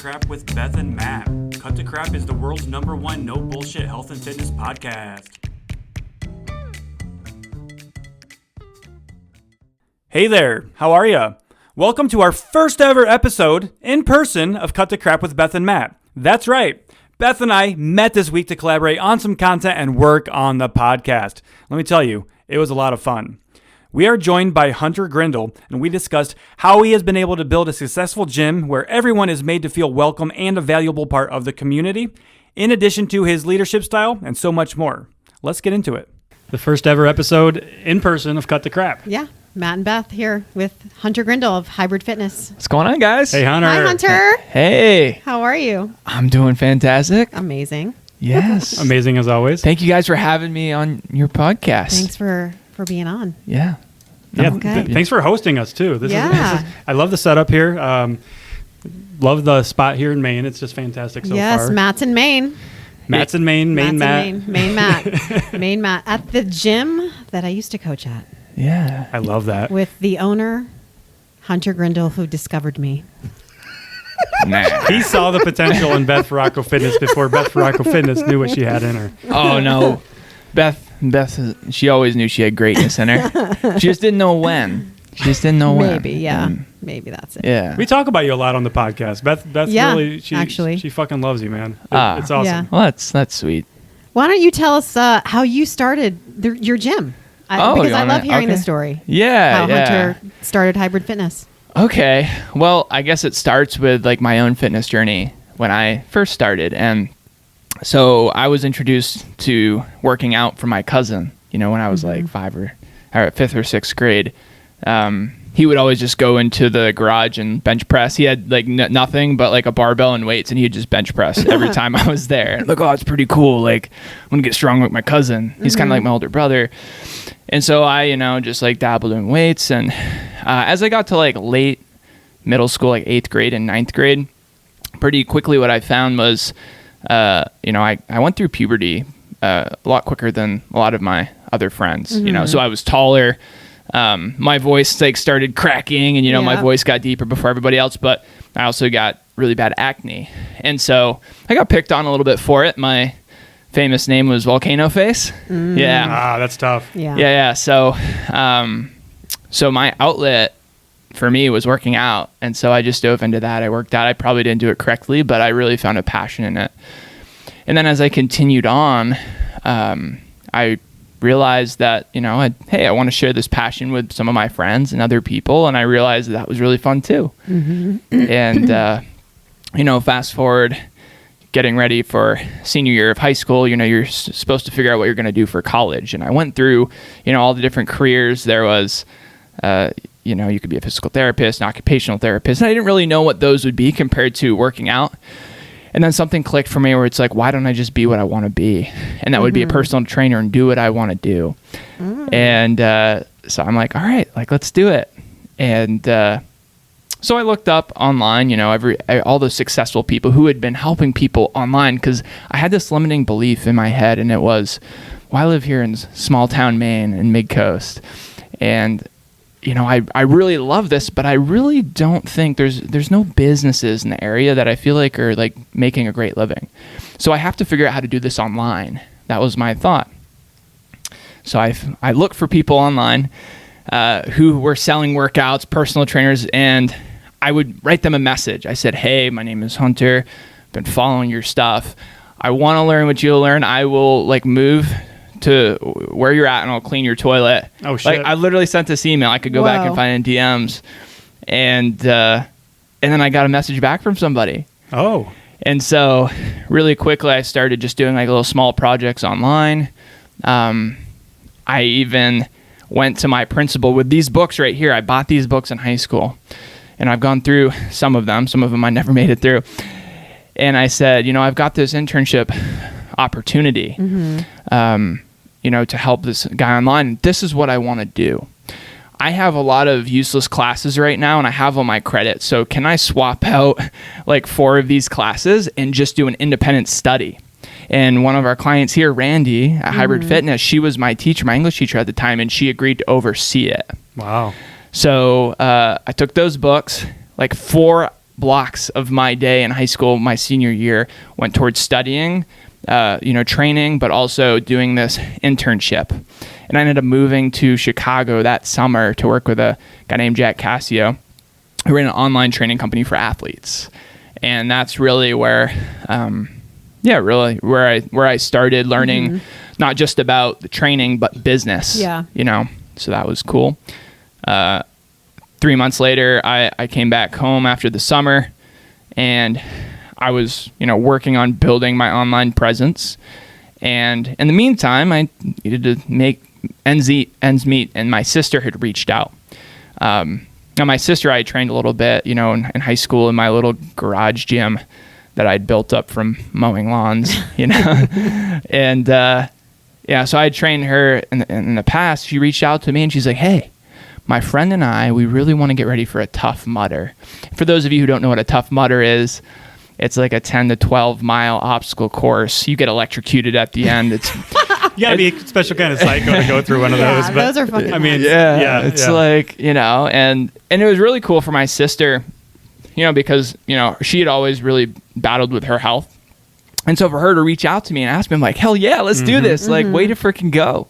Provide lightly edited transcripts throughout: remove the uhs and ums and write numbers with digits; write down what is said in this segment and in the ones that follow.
Crap with Beth and Matt. Cut to Crap is the world's #1 no bullshit health and fitness podcast. Hey there, how are ya? Welcome to our first ever episode in person of Cut to Crap with Beth and Matt. That's right. Beth and I met this week to collaborate on some content and work on the podcast. Let me tell you, it was a lot of fun. We are joined by Hunter Grindle, and we discussed how he has been able to build a successful gym where everyone is made to feel welcome and a valuable part of the community, in addition to his leadership style and so much more. Let's get into it. The first ever episode in person of Cut to Crap. Yeah, Matt and Beth here with Hunter Grindle of Hybrid Fitness. What's going on, guys? Hey, Hunter. Hi, Hunter. Hey. How are you? I'm doing fantastic. Amazing. Yes. Amazing as always. Thank you guys for having me on your podcast. Thanks for being on. Yeah. Yeah, Okay. thanks for hosting us too. This is I love the setup here. Love the spot here in Maine. It's just fantastic so far. Yes, Matt's in Maine. Matt's in Maine. Maine Matt. Maine Matt. Maine Matt. At the gym that I used to coach at. Yeah. I love that. With the owner, Hunter Grindle, who discovered me. Nah. He saw the potential in Beth Ferracco Fitness before Beth Ferracco Fitness knew what she had in her. Oh, no. Beth, she always knew she had greatness in her. She just didn't know when. Maybe, yeah. Maybe that's it. Yeah. We talk about you a lot on the podcast. Beth Yeah, really, actually. she fucking loves you, man. Ah. It's awesome. Yeah. Well, that's sweet. Why don't you tell us how you started your gym? Because I love hearing the story. Yeah. How yeah. Hunter started Hybrid Fitness. Okay. Well, I guess it starts with like my own fitness journey when I first started. And so I was introduced to working out from my cousin, when I was like 5th or 6th grade. He would always just go into the garage and bench press. He had like nothing but like a barbell and weights, and he'd just bench press every time I was there. And like, oh, it's pretty cool. Like, I'm going to get strong like my cousin. He's kind of like my older brother. And so I, just like dabbled in weights. And as I got to like late middle school, like 8th grade and 9th grade, pretty quickly what I found was, I went through puberty a lot quicker than a lot of my other friends, so I was taller. My voice like started cracking and, my voice got deeper before everybody else, but I also got really bad acne. And so I got picked on a little bit for it. My famous name was Volcano Face. Yeah. Ah, that's tough. Yeah. Yeah. So my outlet for me was working out. And so I just dove into that. I worked out. I probably didn't do it correctly, but I really found a passion in it. And then as I continued on, I realized that, I want to share this passion with some of my friends and other people. And I realized that was really fun too. And, fast forward, getting ready for senior year of high school, you're supposed to figure out what you're going to do for college. And I went through, all the different careers. There was, you could be a physical therapist, an occupational therapist. And I didn't really know what those would be compared to working out. And then something clicked for me where it's like, why don't I just be what I want to be? And that would be a personal trainer and do what I want to do. And so I'm like, all right, like, let's do it. And so I looked up online, all those successful people who had been helping people online, because I had this limiting belief in my head. And it was, well, I live here in small town Maine in Mid-Coast. And I really love this, but I really don't think there's no businesses in the area that I feel like are like making a great living. So I have to figure out how to do this online. That was my thought. So I looked for people online who were selling workouts, personal trainers, and I would write them a message. I said, hey, my name is Hunter. I've been following your stuff. I want to learn what you'll learn. I will like move to where you're at and I'll clean your toilet. Oh shit. Like I literally sent this email. I could go back and find it in DMs. And then I got a message back from somebody. Oh. And so really quickly I started just doing like little small projects online. I even went to my principal with these books right here. I bought these books in high school and I've gone through some of them. Some of them I never made it through. And I said, I've got this internship opportunity. To help this guy online. This is what I want to do. I have a lot of useless classes right now and I have all my credits. So can I swap out like 4 of these classes and just do an independent study? And one of our clients here, Randy at Hybrid Fitness, she was my teacher, my English teacher at the time, and she agreed to oversee it. Wow. So I took those books, like 4 blocks of my day in high school, my senior year, went towards studying, training, but also doing this internship. And I ended up moving to Chicago that summer to work with a guy named Jack Cassio, who ran an online training company for athletes. And that's really where, where I started learning not just about the training, but business. Yeah. So that was cool. 3 months later, I came back home after the summer, and I was, working on building my online presence. And in the meantime, I needed to make ends meet, and my sister had reached out. Now, my sister, I trained a little bit, in high school in my little garage gym that I'd built up from mowing lawns, And, so I trained her in the past. She reached out to me and she's like, hey, my friend and I, we really want to get ready for a Tough Mudder. For those of you who don't know what a Tough Mudder is, it's like a 10 to 12 mile obstacle course. You get electrocuted at the end. It's you gotta be a special kind of psycho to go through one of those. But those are fucking. I mean, it's like, and it was really cool for my sister, because she had always really battled with her health, and so for her to reach out to me and ask me, I'm like, hell yeah, let's do this. Like, way to freaking go.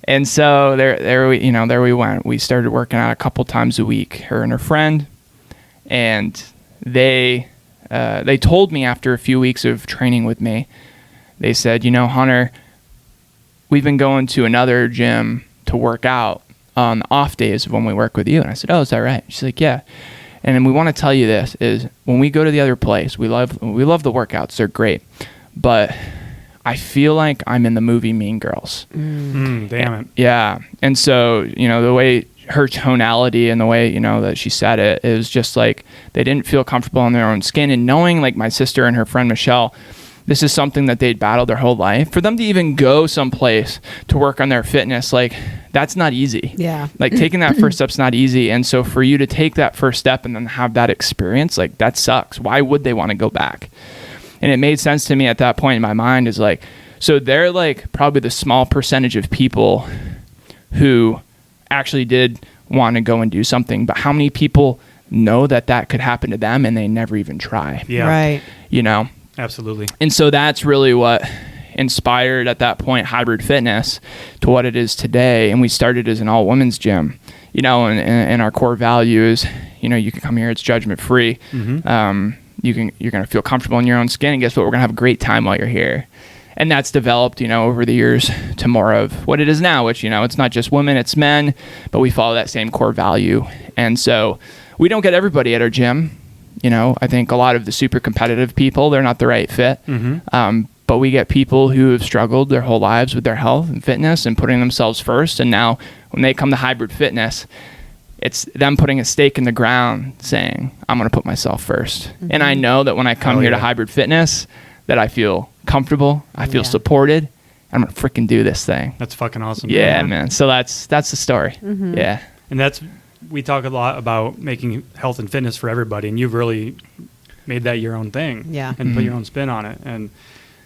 And so there we went. We started working out a couple times a week, her and her friend, and they told me after a few weeks of training with me, they said, Hunter, we've been going to another gym to work out on the off days of when we work with you. And I said, oh, is that right? She's like, yeah. And then we want to tell you this is when we go to the other place, we love the workouts. They're great. But I feel like I'm in the movie Mean Girls. Damn it. Yeah. And so, the way her tonality and the way, that she said it is just like they didn't feel comfortable in their own skin. And knowing like my sister and her friend Michelle, this is something that they'd battled their whole life. For them to even go someplace to work on their fitness, like that's not easy. Yeah. Like taking that first step's not easy. And so for you to take that first step and then have that experience, like that sucks. Why would they want to go back? And it made sense to me at that point in my mind is like, so they're like probably the small percentage of people who actually did want to go and do something, but how many people know that could happen to them and they never even try? Yeah. Right. Absolutely. And so that's really what inspired at that point Hybrid Fitness to what it is today. And we started as an all women's gym, and our core value is, you can come here, it's judgment free. You're going to feel comfortable in your own skin, and guess what? We're going to have a great time while you're here. And that's developed, over the years to more of what it is now, which, it's not just women, it's men, but we follow that same core value. And so we don't get everybody at our gym. I think a lot of the super competitive people, they're not the right fit. But we get people who have struggled their whole lives with their health and fitness and putting themselves first. And now when they come to Hybrid Fitness, it's them putting a stake in the ground saying, I'm going to put myself first. And I know that when I come here to Hybrid Fitness, that I feel comfortable, I feel supported. I'm going to freaking do this thing. That's fucking awesome. Yeah, man. So that's the story. Yeah. And we talk a lot about making health and fitness for everybody, and you've really made that your own thing. Yeah. And put your own spin on it.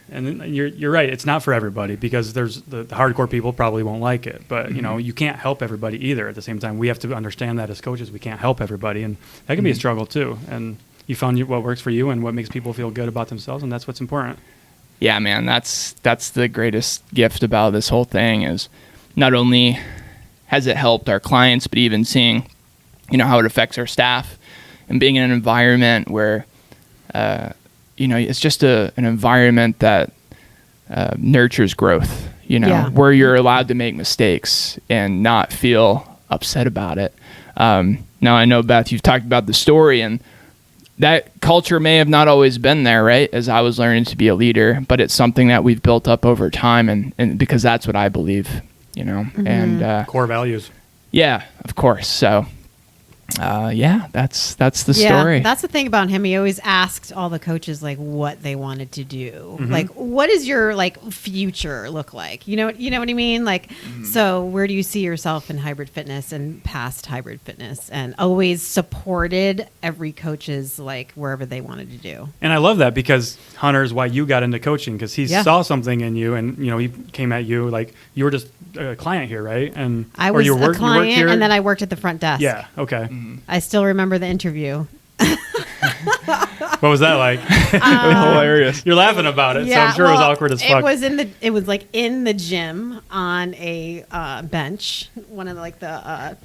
And you're right. It's not for everybody because there's the hardcore people probably won't like it, but you can't help everybody either. At the same time, we have to understand that as coaches, we can't help everybody, and that can be a struggle too. And you found what works for you and what makes people feel good about themselves, and that's what's important. Yeah, man, that's the greatest gift about this whole thing is not only has it helped our clients, but even seeing, how it affects our staff and being in an environment where, it's just an environment that nurtures growth, where you're allowed to make mistakes and not feel upset about it. Now, I know, Beth, you've talked about the story, and that culture may have not always been there, right, as I was learning to be a leader, but it's something that we've built up over time, and because that's what I believe, and core values. Yeah, of course. So that's the story. That's the thing about him. He always asked all the coaches like what they wanted to do. Like, what does your like future look like? You know what I mean? Like, so where do you see yourself in Hybrid Fitness and past Hybrid Fitness? And always supported every coach's like wherever they wanted to do. And I love that because Hunter is why you got into coaching, because he saw something in you, and he came at you like you were just a client here, right? And I was a client, and then I worked at the front desk. Yeah. Okay. I still remember the interview. What was that like? Hilarious. You're laughing about it, so I'm sure it was awkward as fuck. It was like in the gym on a bench, one of like the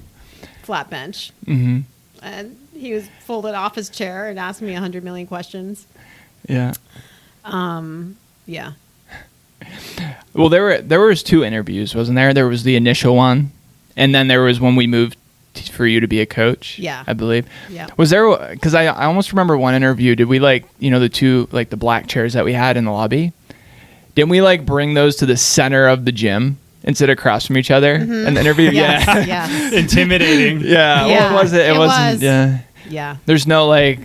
flat bench. Mm-hmm. And he was folded off his chair and asked me 100 million questions. Yeah. Yeah. Well, there was 2 interviews, wasn't there? There was the initial one, and then there was when we moved for you to be a coach. Yeah. I believe. Yeah. Was there? Because I almost remember one interview. Did we the 2 the black chairs that we had in the lobby? Didn't we bring those to the center of the gym and sit across from each other and interview? Yes, Yeah. yes. Intimidating. Yeah. Yeah, What was it? it wasn't. was. Yeah. Yeah. There's no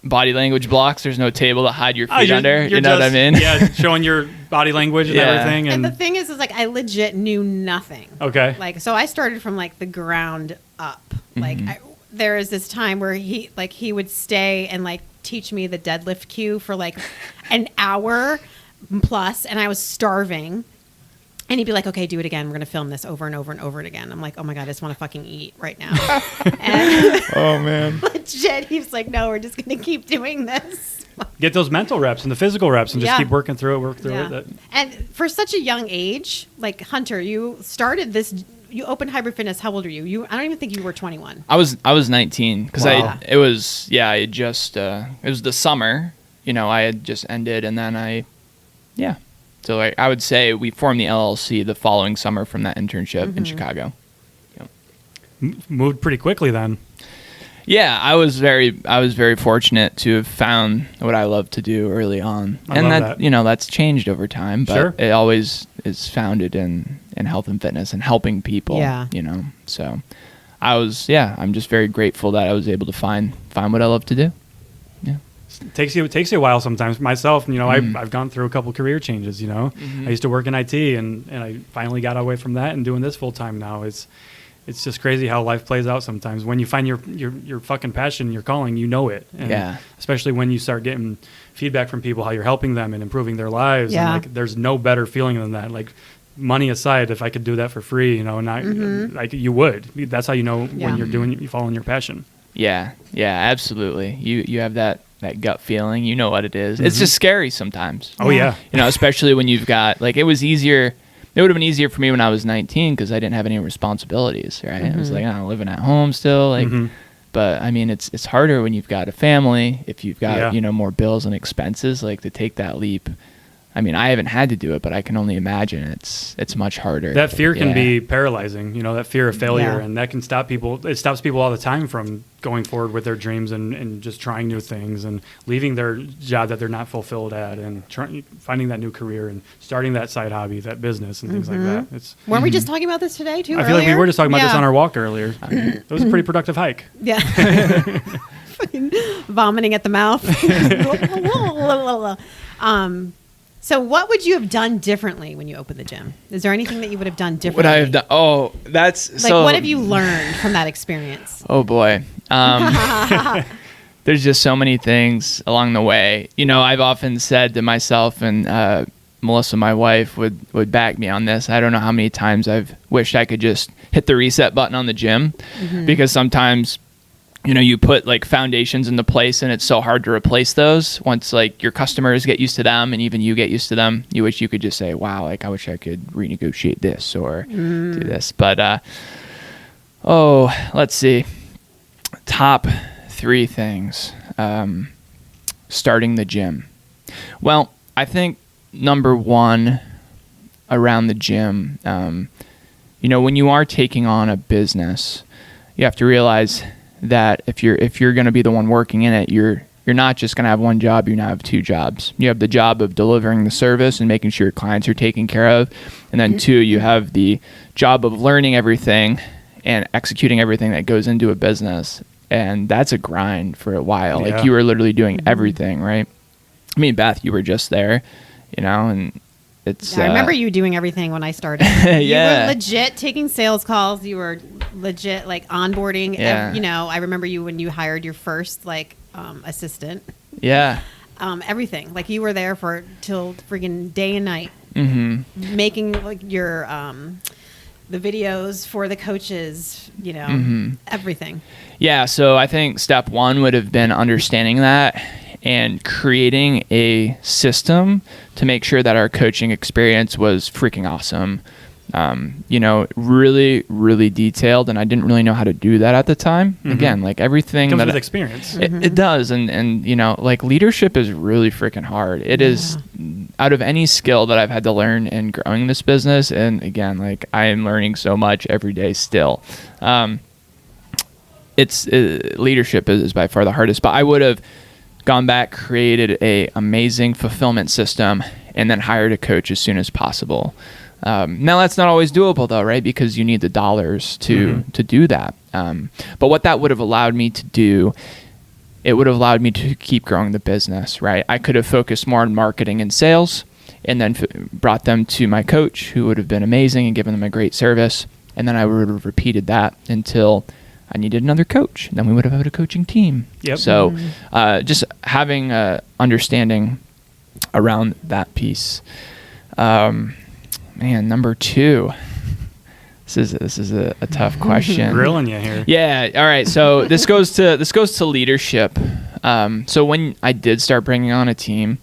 body language blocks. There's no table to hide your feet under. You know what I mean? Yeah, showing your body language and Yeah. everything. And the thing is I legit knew nothing. Okay. So I started from the ground up. There is this time where he would stay and teach me the deadlift cue for an hour plus, and I was starving. And he'd be like, okay, do it again. We're going to film this over and over and over again. I'm like, oh my God, I just want to fucking eat right now. And Oh man. legit, he was like, no, we're just going to keep doing this. Get those mental reps and the physical reps and just Yeah. keep working through it. Yeah. And for such a young age, Hunter, you started this, you opened Hybrid Fitness. How old are you? I don't even think you were 21. I was 19 because Wow. it was the summer, I had just ended, and then so I would say we formed the LLC the following summer from that internship in Chicago. Moved pretty quickly then. Yeah, I was very fortunate to have found what I love to do early on, I and love that. that's changed over time, but Sure. it always is founded in health and fitness and helping people. Yeah. So I'm just very grateful that I was able to find what I love to do. It takes you a while sometimes. Myself, I've gone through a couple career changes. I used to work in IT, and I finally got away from that and doing this full time now. It's just crazy how life plays out sometimes. When you find your fucking passion, your calling, it. And Yeah. especially when you start getting feedback from people, how you're helping them and improving their lives. Yeah. And there's no better feeling than that. Money aside, if I could do that for free, you would. That's how you know Yeah. when you're following your passion. Yeah, absolutely. You have that gut feeling. You know what it is. It's just scary sometimes. Oh yeah. Especially when you've got it was easier. It would have been easier for me when I was 19 because I didn't have any responsibilities, right? It was I'm living at home still, But I mean, it's harder when you've got a family. If you've got more bills and expenses, to take that leap. I mean, I haven't had to do it, but I can only imagine it's much harder. That fear can be paralyzing, that fear of failure, Yeah. and that can stop people. It stops people all the time from going forward with their dreams and just trying new things and leaving their job that they're not fulfilled at and finding that new career and starting that side hobby, that business and things like that. Weren't we just talking about this today too? I feel like we were just talking about this Yeah. on our walk earlier. It was a pretty productive hike. Yeah. Fucking vomiting at the mouth. So what would you have done differently when you opened the gym? Is there anything that you would have done differently? What I have done? Oh, that's so. what have you learned from that experience? Oh boy. There's just so many things along the way. I've often said to myself, and Melissa, my wife, would back me on this. I don't know how many times I've wished I could just hit the reset button on the gym, because sometimes, you put foundations into place and it's so hard to replace those once your customers get used to them and even you get used to them. You wish you could just say, wow, I wish I could renegotiate this or do this. But, let's see. Top 3 things. Starting the gym. Well, I think number 1 around the gym, when you are taking on a business, you have to realize that if you're going to be the one working in it, you're not just going to have one job, you now have 2 jobs. You have the job of delivering the service and making sure your clients are taken care of. And then 2, you have the job of learning everything and executing everything that goes into a business. And that's a grind for a while. Yeah. You were literally doing everything, right? I mean, Beth, you were just there, and it's... I remember you doing everything when I started. Yeah. You were legit taking sales calls. You were legit onboarding. Yeah. I remember you when you hired your first assistant. Yeah. Everything. You were there till freaking day and night. Mm-hmm. Making your the videos for the coaches, everything. Yeah. So I think step one would have been understanding that and creating a system to make sure that our coaching experience was freaking awesome. Really, really detailed, and I didn't really know how to do that at the time. Mm-hmm. Again, like everything comes that with experience. It does, and like leadership is really freaking hard. It is out of any skill that I've had to learn in growing this business, and again, like I am learning so much every day still. Leadership is by far the hardest, but I would have gone back, created a amazing fulfillment system, and then hired a coach as soon as possible. Now that's not always doable though, right? Because you need the dollars to do that. But what that would have allowed me to do, it would have allowed me to keep growing the business, right? I could have focused more on marketing and sales and then brought them to my coach, who would have been amazing and given them a great service. And then I would have repeated that until I needed another coach. And then we would have had a coaching team. Yep. So just having understanding around that piece. Man, number 2. This is a tough question. Grilling you here. Yeah. All right. So this goes to leadership. So when I did start bringing on a team,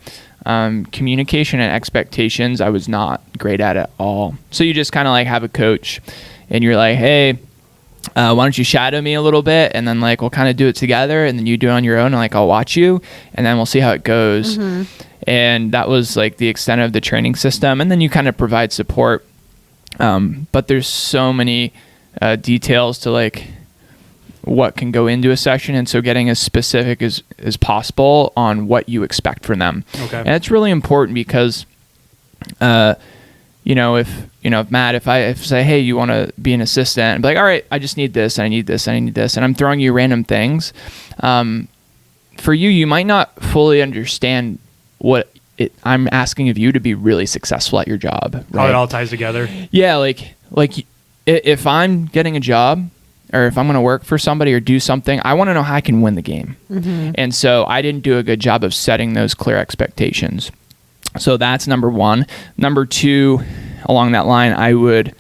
communication and expectations, I was not great at all. So you just kind of like have a coach, and you're like, hey, why don't you shadow me a little bit, and then like we'll kind of do it together, and then you do it on your own, and like I'll watch you, and then we'll see how it goes. And that was like the extent of the training system. And then you kind of provide support. But there's so many details to like what can go into a session. And so getting as specific as possible on what you expect from them. Okay. And it's really important because, if Matt, if I say, hey, you want to be an assistant, and be like, all right, I just need this, I need this, I need this. And I'm throwing you random things. For you might not fully understand what I'm asking of you to be really successful at your job. Right? How it all ties together. Yeah, like if I'm getting a job, or if I'm going to work for somebody or do something, I want to know how I can win the game. And so I didn't do a good job of setting those clear expectations. So that's number 1. Number 2, along that line, I would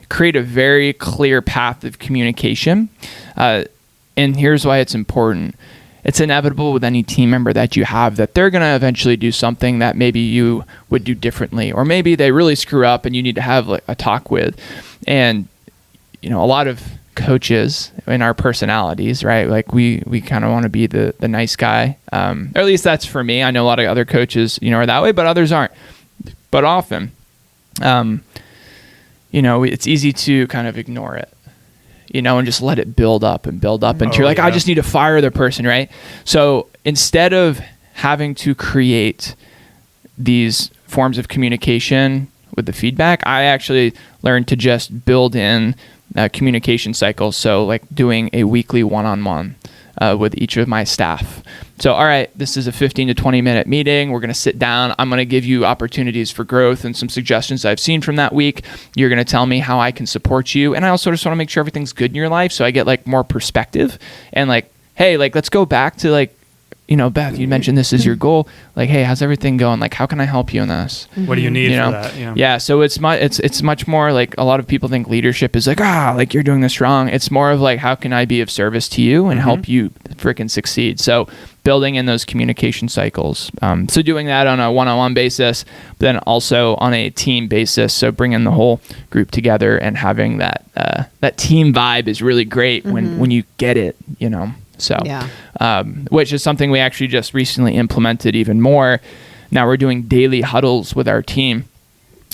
create a very clear path of communication. And here's why it's important. It's inevitable with any team member that you have that they're going to eventually do something that maybe you would do differently, or maybe they really screw up and you need to have like a talk with. And, a lot of coaches in our personalities, right? Like we kind of want to be the nice guy. Or at least that's for me. I know a lot of other coaches, are that way, but others aren't. But often, it's easy to kind of ignore it. And just let it build up until you're like, I just need to fire the person, right? So instead of having to create these forms of communication with the feedback, I actually learned to just build in communication cycles. So like doing a weekly one-on-one with each of my staff. So, all right, this is a 15 to 20 minute meeting. We're going to sit down. I'm going to give you opportunities for growth and some suggestions I've seen from that week. You're going to tell me how I can support you. And I also just want to make sure everything's good in your life. So I get like more perspective and like, hey, like, let's go back to like, Beth, you mentioned this is your goal. Like, hey, how's everything going? Like, how can I help you in this? What do you need for that? Yeah. So it's much more like a lot of people think leadership is like, like you're doing this wrong. It's more of like, how can I be of service to you and help you freaking succeed? So building in those communication cycles. So doing that on a one-on-one basis, but then also on a team basis. So bringing the whole group together and having that team vibe is really great when you get it, So, which is something we actually just recently implemented even more. Now we're doing daily huddles with our team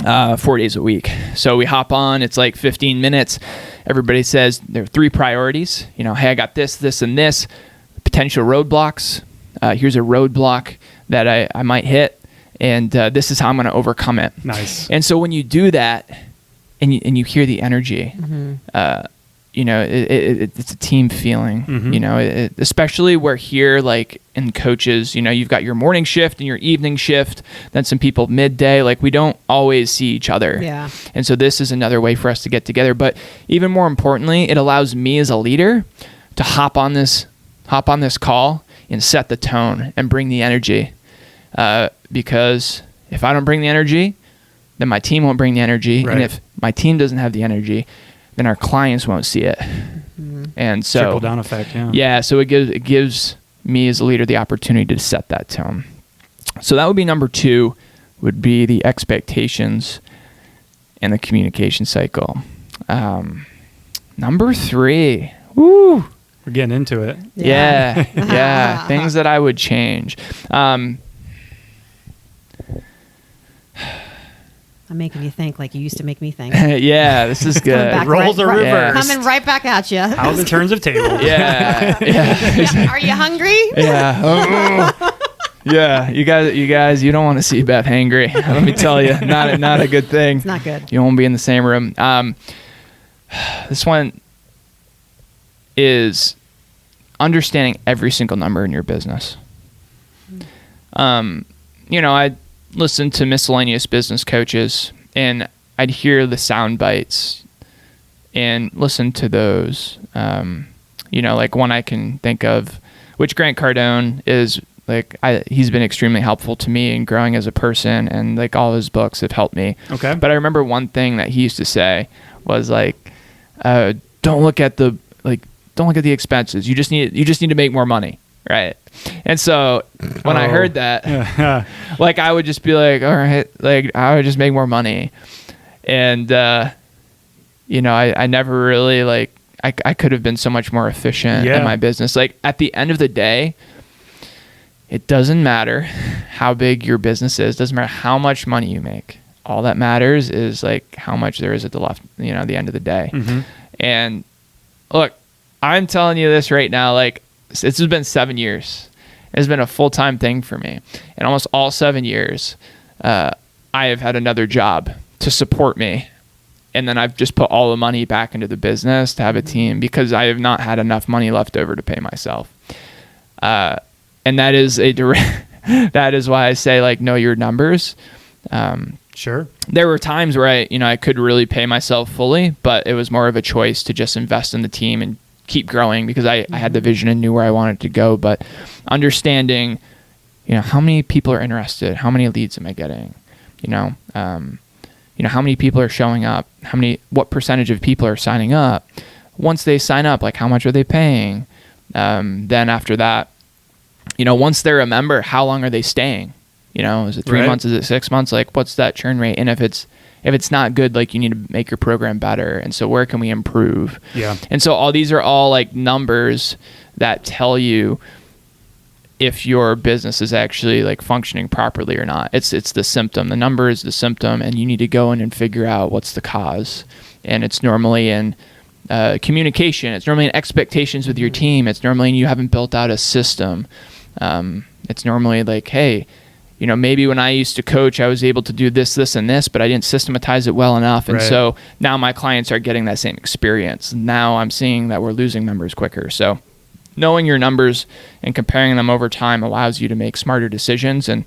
4 days a week. So we hop on, it's like 15 minutes. Everybody says there are 3 priorities. Hey, I got this, this, and this. Potential roadblocks. Here's a roadblock that I might hit, and this is how I'm going to overcome it. Nice. And so when you do that and you hear the energy, it's a team feeling, especially where here, like in coaches, you've got your morning shift and your evening shift, then some people midday, like we don't always see each other. Yeah. And so this is another way for us to get together. But even more importantly, it allows me as a leader to hop on this call and set the tone and bring the energy. Because if I don't bring the energy, then my team won't bring the energy. Right. And if my team doesn't have the energy, then our clients won't see it. And so trickle down effect. Yeah. So it gives me as a leader the opportunity to set that tone. So that would be number 2, would be the expectations and the communication cycle. Number 3, woo, we're getting into it. Yeah. Things that I would change. I'm making you think like you used to make me think. Yeah, this is good. Back Roles are reversed. Coming right back at you. How the turns of tables. Yeah. Are you hungry? Yeah. Yeah. You guys, you don't want to see Beth hangry. Let me tell you, not a good thing. It's not good. You won't be in the same room. This one is understanding every single number in your business. I listened to miscellaneous business coaches, and I'd hear the sound bites and listen to those. Like one I can think of, which Grant Cardone is he's been extremely helpful to me in growing as a person, and like all his books have helped me. Okay. But I remember one thing that he used to say was don't look at the expenses. You just need to make more money. Right. And so when I heard that, I would just be like, all right, I would just make more money. And, I never really I could have been so much more efficient in my business. At the end of the day, it doesn't matter how big your business is. It doesn't matter how much money you make. All that matters is how much there is at the the end of the day. Mm-hmm. And look, I'm telling you this right now, this has been 7 years. It's been a full-time thing for me. And almost all 7 years, I have had another job to support me. And then I've just put all the money back into the business to have a team because I have not had enough money left over to pay myself. And that is that is why I say, know your numbers. Sure. There were times where I could really pay myself fully, but it was more of a choice to just invest in the team and keep growing because I had the vision and knew where I wanted to go. But understanding, how many people are interested, how many leads am I getting, how many people are showing up, what percentage of people are signing up. Once they sign up, how much are they paying? Then after that, once they're a member, how long are they staying? Is it 3 months? Is it 6 months? What's that churn rate? And if it's not good, you need to make your program better. And so where can we improve? Yeah. And so all these are all numbers that tell you if your business is actually functioning properly or not. It's the symptom. The number is the symptom, and you need to go in and figure out what's the cause. And it's normally in communication. It's normally in expectations with your team. It's normally in you haven't built out a system. It's normally hey, maybe when I used to coach, I was able to do this, this, and this, but I didn't systematize it well enough. And so now my clients are getting that same experience. Now I'm seeing that we're losing members quicker. So knowing your numbers and comparing them over time allows you to make smarter decisions. And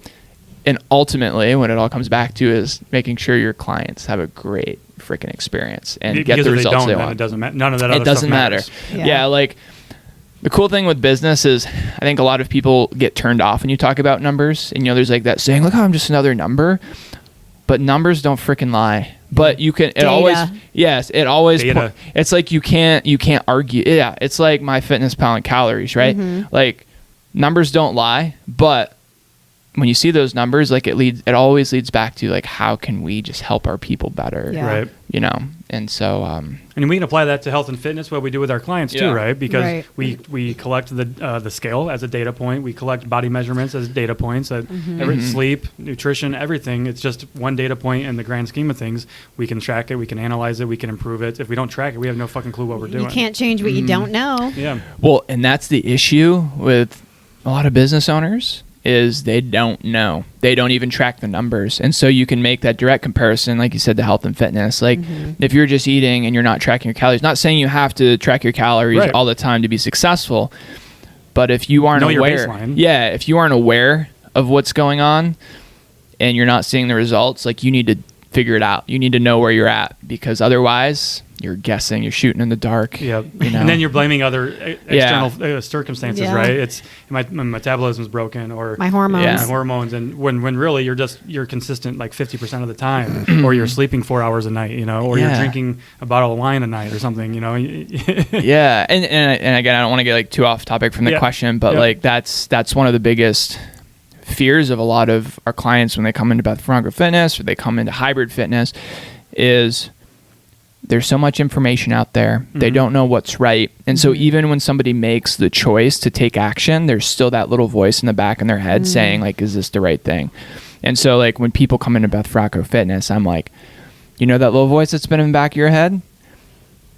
ultimately, what it all comes back to is making sure your clients have a great freaking experience and get the results they want. It doesn't matter. None of that other stuff doesn't matter. Yeah, the cool thing with business is I think a lot of people get turned off when you talk about numbers. And, there's that saying, look, I'm just another number. But numbers don't freaking lie. But you can, it always, it's you can't argue. Yeah, it's like MyFitnessPal and calories, right? Mm-hmm. Numbers don't lie. But when you see those numbers, it always leads back to how can we just help our people better? Yeah. Right. And so, and we can apply that to health and fitness, what we do with our clients too, right? Because we collect the scale as a data point. We collect body measurements as data points. Sleep, nutrition, everything. It's just one data point in the grand scheme of things. We can track it. We can analyze it. We can improve it. If we don't track it, we have no fucking clue what we're doing. You can't change what you don't know. Yeah. Well, and that's the issue with a lot of business owners. Is they don't know. They don't even track the numbers. And so you can make that direct comparison, like you said, to health and fitness. If you're just eating and you're not tracking your calories, not saying you have to track your calories all the time to be successful, but if you aren't aware, if you aren't aware of what's going on and you're not seeing the results, you need to figure it out. You need to know where you're at, because otherwise you're guessing, you're shooting in the dark. Yep. You know? And then you're blaming other external circumstances, Yeah. right? It's my metabolism's broken or My hormones. Yeah. my hormones, and when really you're consistent like 50% of the time, or you're sleeping 4 hours a night, you know, or you're Yeah. drinking a bottle of wine a night or something, you know. Yeah, and again, I don't want to get like too off topic from the Yeah. question, but Yep. like that's one of the biggest fears of a lot of our clients when they come into Beth and I Fitness or they come into hybrid fitness is there's so much information out there. They don't know what's right. And so even when somebody makes the choice to take action, there's still that little voice in the back of their head saying like, is this the right thing? And so like when people come into Beth Fracco Fitness, I'm like, you know, that little voice that's been in the back of your head,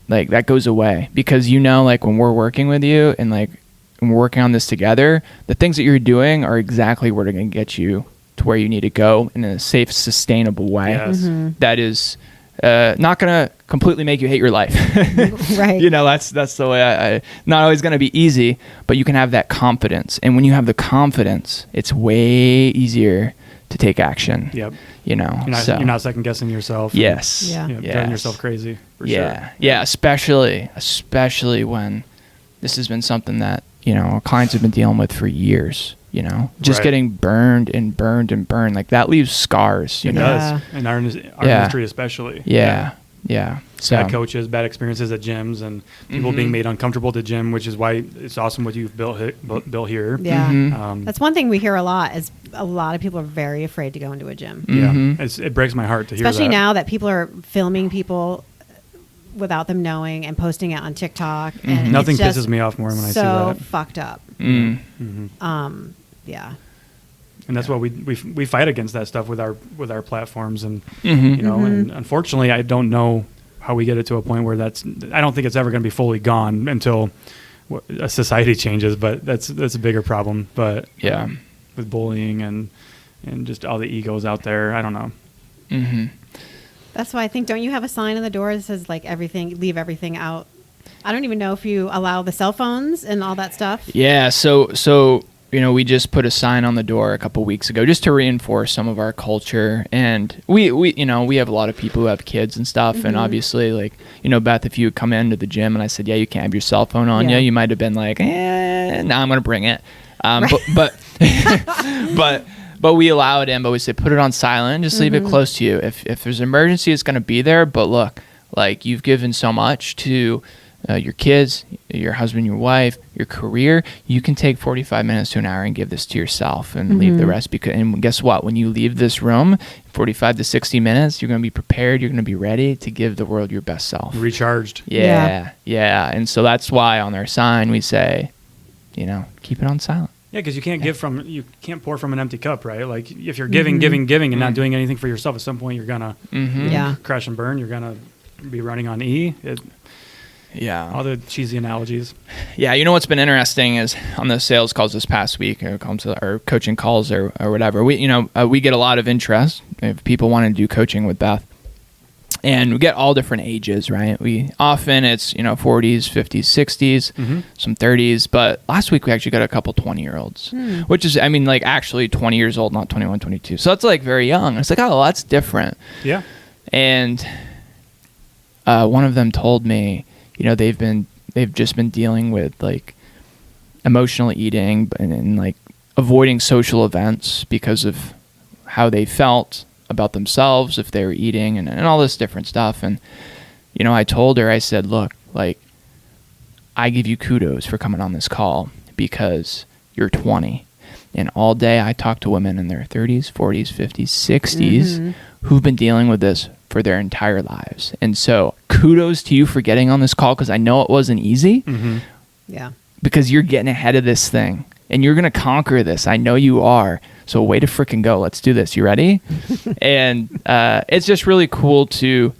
like that goes away, because you know, like when we're working with you and like when we're working on this together, the things that you're doing are exactly where they're going to get you to where you need to go in a safe, sustainable way. Yes. That is not going to completely make you hate your life. Right. You know, that's the way I not always going to be easy, but you can have that confidence. And when you have the confidence, it's way easier to take action. Yep. You know, You're not second guessing yourself. Yes. Yeah. Driving Yes. yourself crazy. For Yeah. sure. Yeah. Especially when this has been something that, you know, our clients have been dealing with for years, you know, just Right. getting burned and burned and burned. Like that leaves scars, you It know? does. In our Yeah. industry especially. Yeah. Yeah. So, Bad coaches, bad experiences at gyms, and people being made uncomfortable to gym, which is why it's awesome what you've built here. Yeah. Mm-hmm. That's one thing we hear a lot is a lot of people are very afraid to go into a gym. Mhm. Yeah, it breaks my heart to hear Especially that. now that people are filming people without them knowing and posting it on TikTok. And it's Nothing just pisses me off more when I see so that. fucked up. mm, Yeah. And that's what we fight against that stuff with our platforms, and Mhm. you know, and unfortunately, I don't know how we get it to a point where I don't think it's ever going to be fully gone until a society changes. But that's a bigger problem. But Yeah. with bullying and just all the egos out there, I don't know. Mhm. That's why I think, don't you have a sign on the door that says like leave everything out? I don't even know if you allow the cell phones and all that stuff. Yeah. So, you know, we just put a sign on the door a couple weeks ago just to reinforce some of our culture. And we you know, we have a lot of people who have kids and stuff. And obviously, like, you know, Beth, if you would come into the gym and I said, yeah, you can't have your cell phone on Yeah. you might have been like, nah, I'm going to bring it. But but we allow it in, but we say, put it on silent, just leave it close to you. If there's an emergency, it's going to be there. But look, like, you've given so much to your kids, your husband, your wife, your career. You can take 45 minutes to an hour and give this to yourself and leave the rest. And guess what? When you leave this room, 45 to 60 minutes, you're going to be prepared. You're going to be ready to give the world your best self. Recharged. Yeah. And so that's why on our sign we say, you know, keep it on silent. Yeah, because you can't pour from an empty cup, right? Like if you're giving, and not doing anything for yourself, at some point you're gonna Yeah. crash and burn. You're gonna be running on E. Yeah. All the cheesy analogies. Yeah, you know what's been interesting is on the sales calls this past week, or coaching calls or whatever. We get a lot of interest if people want to do coaching with Beth, and we get all different ages, right? We often it's 40s, 50s, 60s, some 30s, but last week we actually got a couple 20-year-olds, which is actually 20 years old, not 21, 22. So that's like very young. It's like, oh, that's different. Yeah. And one of them told me, they've just been dealing with like emotional eating and like avoiding social events because of how they felt about themselves if they were eating and all this different stuff. And I told her, I said, look, like, I give you kudos for coming on this call because you're 20, and all day I talk to women in their 30s, 40s, 50s, 60s who've been dealing with this for their entire lives. And so kudos to you for getting on this call, because I know it wasn't easy. Yeah. Because you're getting ahead of this thing and you're going to conquer this. I know you are. So way to freaking go. Let's do this. You ready? And it's just really cool to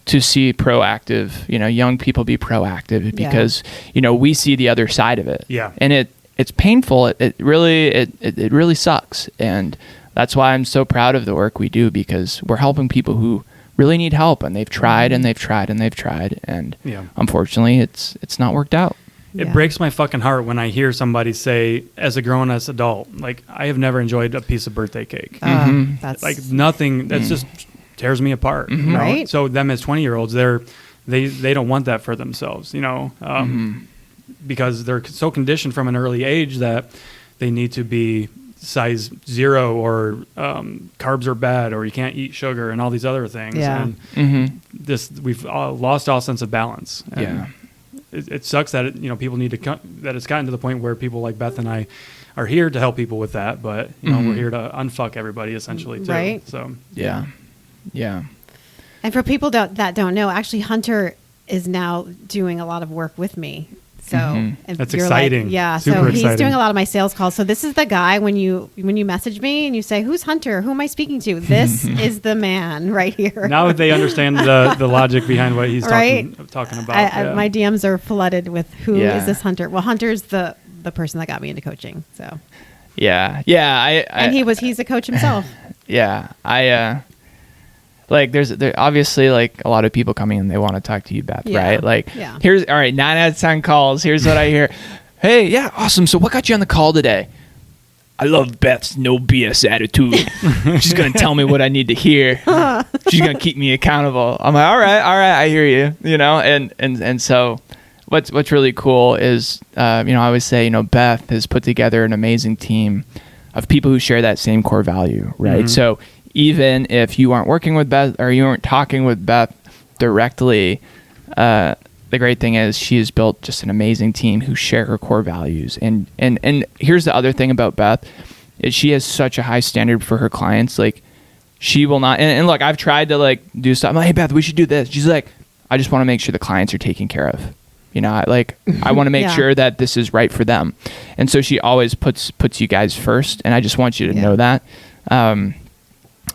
see proactive, young people be proactive, because, we see the other side of it. Yeah. And it's painful. It really sucks. And that's why I'm so proud of the work we do, because we're helping people who really need help, and they've tried and they've tried and they've tried. And unfortunately it's not worked out. It breaks my fucking heart when I hear somebody say, as a grown-ass adult, like, I have never enjoyed a piece of birthday cake. That's Like, nothing. That's just tears me apart. Mm-hmm. You know? Right. So them as 20-year-olds, they don't want that for themselves, you know, because they're so conditioned from an early age that they need to be size 0 or carbs are bad or you can't eat sugar and all these other things. Yeah. And we've lost all sense of balance. And it sucks that people need to that it's gotten to the point where people like Beth and I are here to help people with that, but we're here to unfuck everybody essentially too. Right. So Yeah. And for people that don't know, actually Hunter is now doing a lot of work with me. So and That's you're exciting. Like, yeah. Super So he's exciting. doing a lot of my sales calls. So this is the guy when you message me and you say, "Who's Hunter? Who am I speaking to?" This is the man right here. now they understand the logic behind what he's Right. talking about. My DMs are flooded with who is Yeah. this Hunter? Well, Hunter's the person that got me into coaching. So Yeah. and he's a coach himself. Yeah. Like there's obviously like a lot of people coming in, they want to talk to you, Beth, Yeah. right? Like Yeah. here's, all right, 9 out of 10 calls. Here's what I hear. Hey, yeah, awesome. So what got you on the call today? I love Beth's no BS attitude. She's going to tell me what I need to hear. She's going to keep me accountable. I'm like, all right, I hear you, and so what's really cool is, I always say, Beth has put together an amazing team of people who share that same core value, right? Mm-hmm. So even if you aren't working with Beth or you aren't talking with Beth directly, the great thing is she has built just an amazing team who share her core values. And here's the other thing about Beth is she has such a high standard for her clients. Like she will not, and look, I've tried to like do stuff. I'm like, hey Beth, we should do this. She's like, I just want to make sure the clients are taken care of. I want to make Yeah. sure that this is right for them. And so she always puts you guys first. And I just want you to know that.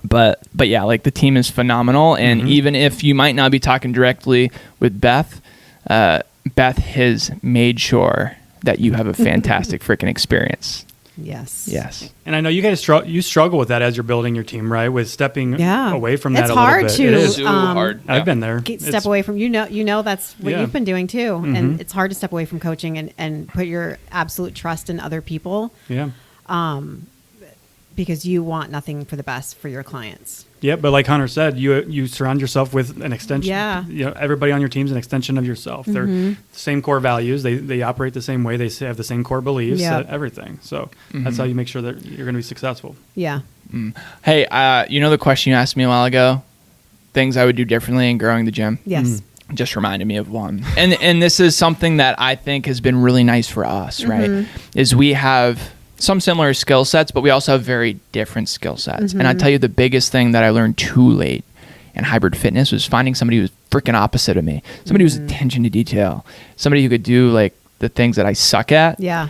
But yeah, like the team is phenomenal. And even if you might not be talking directly with Beth, Beth has made sure that you have a fantastic freaking experience. Yes. And I know you guys struggle with that as you're building your team, right? With stepping away from that It's a little hard bit. to, It is. So hard. I've been there. Step away from that's what Yeah. you've been doing too, and it's hard to step away from coaching and put your absolute trust in other people Yeah. because you want nothing for the best for your clients. Yeah, but like Hunter said, you surround yourself with an extension. Yeah. Everybody on your team is an extension of yourself. They're the same core values. They operate the same way. They have the same core beliefs. Yep. Everything. So that's how you make sure that you're going to be successful. Yeah. Hey, the question you asked me a while ago, things I would do differently in growing the gym. Yes. Just reminded me of one. And this is something that I think has been really nice for us, right? Is we have some similar skill sets, but we also have very different skill sets. And I tell you, the biggest thing that I learned too late in hybrid fitness was finding somebody who was freaking opposite of me. Somebody who's attention to detail. Somebody who could do like the things that I suck at. Yeah.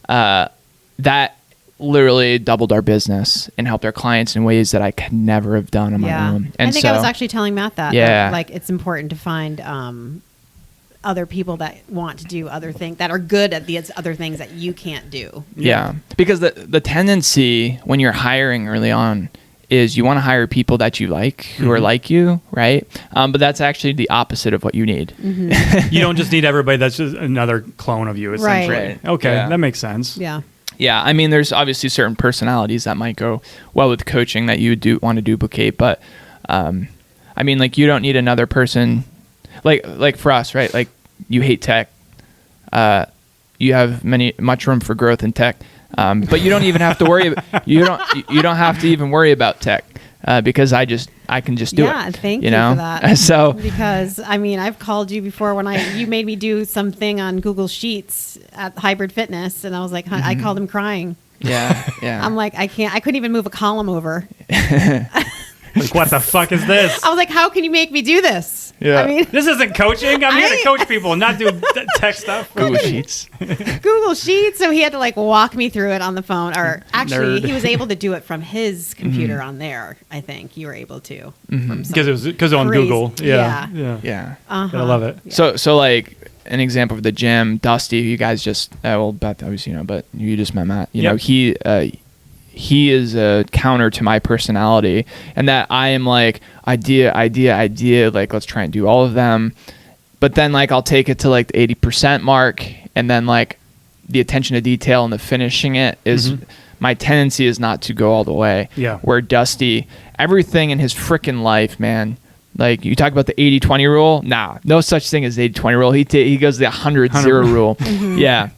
That literally doubled our business and helped our clients in ways that I could never have done on my own. And I think I was actually telling Matt that. Yeah. Like it's important to find other people that want to do other things that are good at these other things that you can't do. Yeah. Because the tendency when you're hiring early on is you want to hire people that you like, who are like you, right? But that's actually the opposite of what you need. You don't just need everybody that's just another clone of you, essentially. Right. Okay, Yeah. that makes sense. Yeah. Yeah, I mean, there's obviously certain personalities that might go well with coaching that you do want to duplicate, but I mean, like you don't need another person, like for us, right? Like you hate tech, you have much room for growth in tech, but you don't even have to worry. You don't have to even worry about tech because I can just do it. Yeah, thank you know? for that. So because I mean, I've called you before when you made me do something on Google Sheets at Hybrid Fitness, and I was like, I called him crying. yeah. I'm like, I couldn't even move a column over. Like, what the fuck is this? I was like, how can you make me do this? Yeah. I mean, This isn't coaching. I'm here to coach people, not do tech stuff. Google Sheets. Google Sheets. So he had to like walk me through it on the phone, or actually Nerd. he was able to do it from his computer on there. I think you were able to. Because on Crazy. Google. Yeah. Yeah. I love it. So like an example of the gym, Dusty, who you guys just Beth obviously but you just met Matt. You know, he is a counter to my personality, and that I am like idea, like let's try and do all of them. But then like I'll take it to like the 80% mark, and then like the attention to detail and the finishing it is my tendency is not to go all the way. Yeah. Where Dusty, everything in his freaking life, man. Like, you talk about the 80-20 rule. Nah, no such thing as 80-20 rule. He goes the 100-0 rule. Yeah.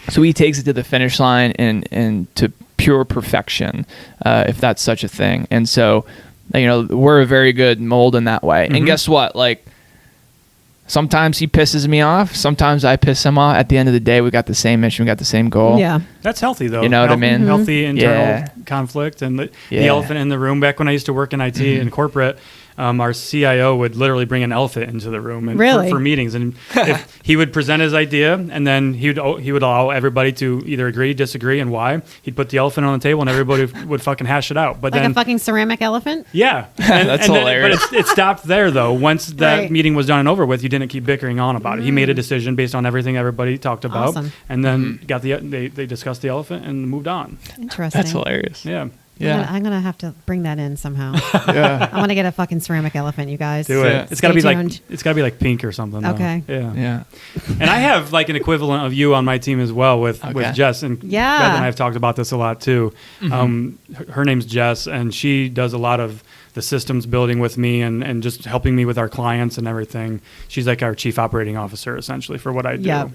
So he takes it to the finish line and to pure perfection, if that's such a thing. And so, we're a very good mold in that way. And guess what? Like, sometimes he pisses me off. Sometimes I piss him off. At the end of the day, we got the same mission. We got the same goal. Yeah. That's healthy, though. You know what I mean? Healthy internal conflict. And the elephant in the room. Back when I used to work in IT and corporate, our CIO would literally bring an elephant into the room for meetings. And if he would present his idea, and then he would allow everybody to either agree, disagree, and why. He'd put the elephant on the table, and everybody would fucking hash it out. But like then a fucking ceramic elephant? Yeah. That's hilarious. But it stopped there, though. Once that meeting was done and over with, you didn't keep bickering on about it. He made a decision based on everything everybody talked about. Awesome. And then they discussed the elephant and moved on. Interesting. That's hilarious. Yeah. Yeah. I'm gonna have to bring that in somehow. Yeah. I want to get a fucking ceramic elephant, you guys. Do it. Yeah. It's gotta be tuned. like pink or something. Though. Okay. Yeah. Yeah. And I have like an equivalent of you on my team as well with Jess, and Beth and I have talked about this a lot too. Her name's Jess, and she does a lot of the systems building with me and just helping me with our clients and everything. She's like our chief operating officer essentially for what I do. Yep.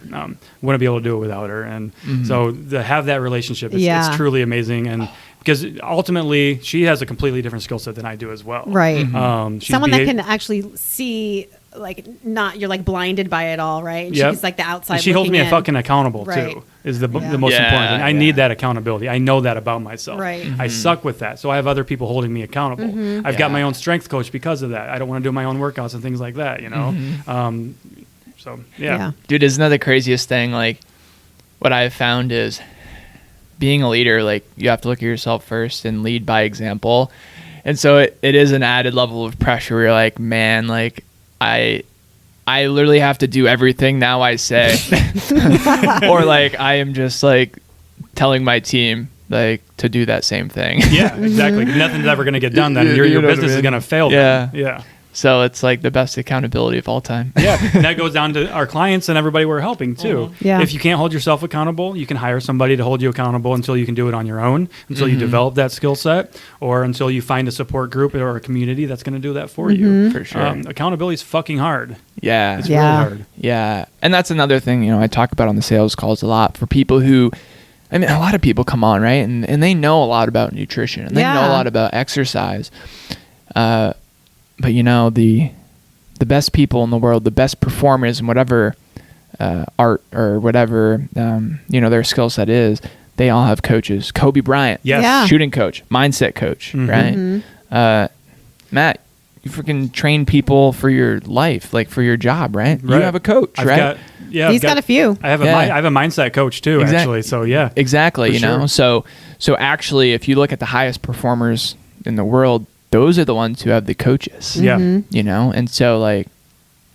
Wouldn't be able to do it without her. And so to have that relationship, it's truly amazing. And because ultimately she has a completely different skill set than I do as well. Right. Someone that beha- can actually see, like, not, you're like blinded by it all, right? And Yep. she's like the outside. And she holds me looking in. fucking accountable Right. too. Is the most Yeah. important thing. I Yeah. need that accountability. I know that about myself. Right. I suck with that, so I have other people holding me accountable. I've got my own strength coach because of that. I don't want to do my own workouts and things like that. So yeah. Dude, isn't that the craziest thing? Like, what I've found is being a leader, like, you have to look at yourself first and lead by example. And so it is an added level of pressure where you're like, man, like, I literally have to do everything now I say. Or like, I am just like telling my team like to do that same thing. Yeah, exactly. Nothing's ever going to get done then. Your You know what I business is mean? going to fail. Yeah. Then. Yeah. So it's like the best accountability of all time. Yeah, and that goes down to our clients and everybody we're helping too. Yeah. If you can't hold yourself accountable, you can hire somebody to hold you accountable until you can do it on your own, until you develop that skill set, or until you find a support group or a community that's going to do that for you. For sure. Accountability is fucking hard. Yeah. It's really hard. Yeah. And that's another thing, I talk about on the sales calls a lot for people who, I mean, a lot of people come on, right? And they know a lot about nutrition and they know a lot about exercise. But the best people in the world, the best performers in whatever art or whatever, their skill set is, they all have coaches. Kobe Bryant, Yes. Yeah. shooting coach, mindset coach, right? Matt, you freaking train people for your life, like for your job, right? You Right. have a coach, right? He's got a few. I have I have a mindset coach too, actually. So yeah. Exactly. For So actually, if you look at the highest performers in the world, those are the ones who have the coaches. Yeah. And so like,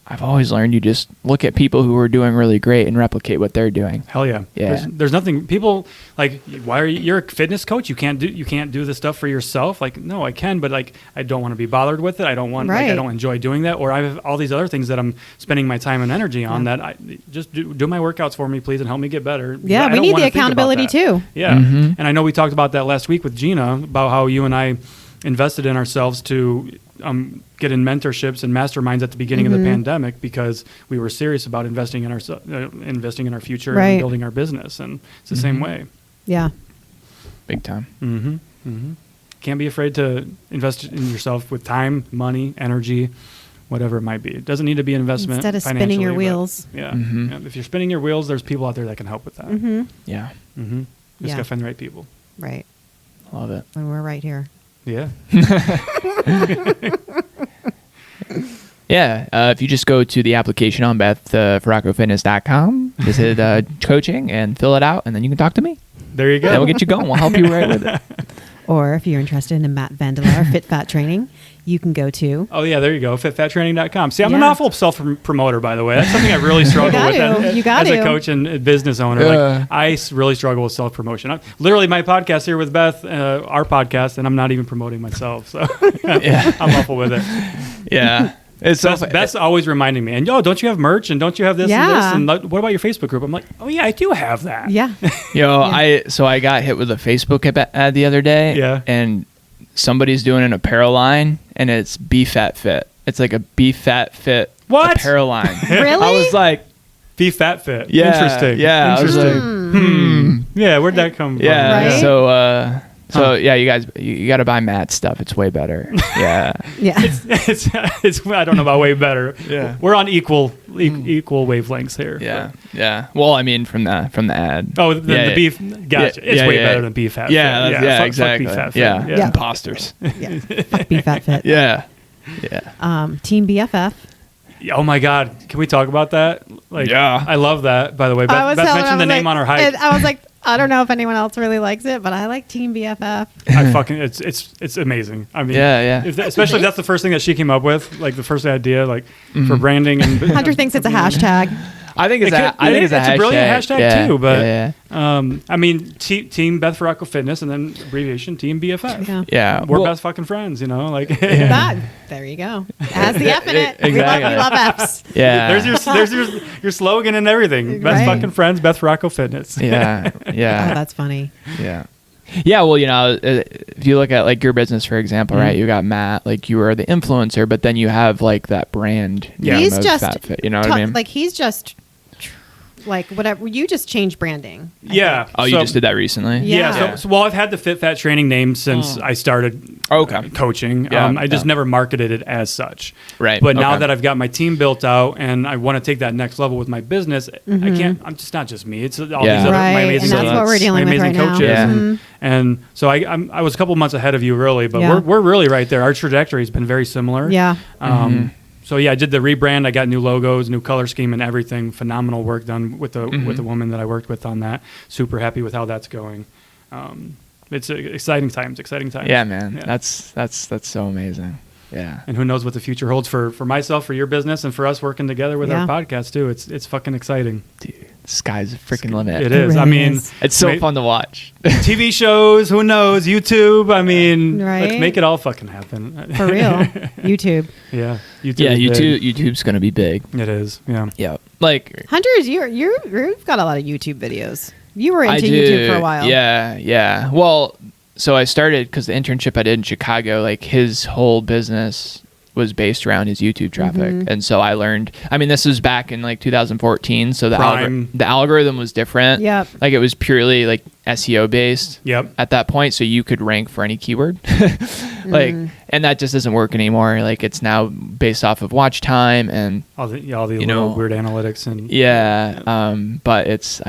I've always learned you just look at people who are doing really great and replicate what they're doing. Hell yeah. Yeah. There's nothing people like, why are you're a fitness coach? You can't do this stuff for yourself. Like, no, I can, but like, I don't want to be bothered with it. I don't want, I don't enjoy doing that. Or I have all these other things that I'm spending my time and energy on that I just do my workouts for me, please, and help me get better. Yeah. We need the accountability too. Yeah. And I know we talked about that last week with Gina about how you and I invested in ourselves to get in mentorships and masterminds at the beginning of the pandemic because we were serious about investing in our future and building our business, and it's the same way. Yeah. Big time. Can't be afraid to invest in yourself with time, money, energy, whatever it might be. It doesn't need to be an investment Instead of spinning your financially, but wheels. Yeah. If you're spinning your wheels, there's people out there that can help with that. Yeah. Just gotta find the right people. Right. Love it. And we're right here. Yeah. Yeah. If you just go to the application on BethFaracofitness.com, just hit coaching and fill it out, and then you can talk to me. There you go. Then we'll get you going. We'll help you right with it. Or if you're interested in Matt Vandelar Fit Fat Training, you can go to. Oh, yeah, there you go. Fitfattraining.com. See, I'm an awful self-promoter, by the way. That's something I really struggle with as a coach and a business owner. Like, I really struggle with self-promotion. Literally, my podcast here with Beth, our podcast, and I'm not even promoting myself. So I'm awful with it. Yeah. It's Beth's always reminding me, and don't you have merch, and don't you have this and this, and what about your Facebook group? I'm like, oh yeah, I do have that. Yeah. I got hit with a Facebook ad the other day. Yeah. And somebody's doing an apparel line, and it's Be Fat Fit. It's like a Be Fat Fit apparel line. Really? I was like, Be Fat Fit. yeah, Interesting. yeah. Interesting. I was like, Yeah, where'd that come from? yeah. Right? So yeah, you guys, you got to buy Matt's stuff. It's way better. Yeah. Yeah. It's I don't know about way better. Yeah. We're on equal wavelengths here. Yeah. Yeah. Well, I mean, from the ad. Oh, the beef. Gotcha. Yeah, it's way yeah. better than Beef Fat Yeah. Fit. Yeah. Fuck Exactly. Beef Fat Fit. Yeah. Yeah. Imposters. Yeah. Fuck Be Fat Fit. Yeah. Yeah. Team BFF. Oh my God! Can we talk about that? Like, Yeah. I love that. By the way, I was Beth telling mentioned the him, name on her hike. and I was like, I don't know if anyone else really likes it, but I like Team BFF. I fucking it's amazing. I mean, Yeah. especially if that's the first thing that she came up with, like the first idea, like for branding and Hunter thinks it's a hashtag. I think it's it's a brilliant hashtag too. But yeah. I mean, Team Beth Farraco Fitness, and then abbreviation Team BFF. Yeah. Yeah. We're Well, best fucking friends, like. That, there you go. It has the F in it. Exactly. We love Fs. yeah. There's your slogan and everything. Best Right. fucking friends, Beth Farraco Fitness. Yeah. Oh, Yeah. that's funny. Yeah. Yeah, well, if you look at like your business, for example, right? You got Matt, like you are the influencer, but then you have like that brand. Yeah. He's of just Fat Fit, you know what I mean? Like he's just like whatever. You just changed branding. I Yeah. think. Oh, you just did that recently? Yeah. So I've had the Fit Fat training name since I started coaching. Yeah, I just never marketed it as such. Right. But now Okay. that I've got my team built out and I want to take that next level with my business, I can't. I'm just not just me. It's all these other Right, my amazing, and that's what we're dealing my with amazing right now. coaches. Yeah. And so I was a couple months ahead of you, really. But Yeah. we're really right there. Our trajectory has been very similar. Yeah. So yeah, I did the rebrand. I got new logos, new color scheme, and everything. Phenomenal work done with the woman that I worked with on that. Super happy with how that's going. It's exciting times. Exciting times. Yeah, man. Yeah. That's so amazing. Yeah. And who knows what the future holds for myself, for your business, and for us working together with our Yeah. podcast too. It's fucking exciting. Dude, the sky's the freaking limit. It is. really I mean, is. It's so Right. fun to watch. TV shows. Who knows? YouTube. I mean, let's Right. make it all fucking happen. For real. YouTube. Yeah. YouTube. Yeah, is big. YouTube's gonna be big. It is. Yeah. Yeah. Like Hunter, you've got a lot of YouTube videos. You were I into do. YouTube for a while. Yeah. Well, so I started because the internship I did in Chicago, like his whole business was based around his YouTube traffic. And so I learned, I mean, this was back in like 2014. So the Prime. the algorithm was different. Yep. Like it was purely like SEO based. Yep. At that point. So you could rank for any keyword. Like, and that just doesn't work anymore. Like it's now based off of watch time and All the little know, weird analytics and yeah. But it's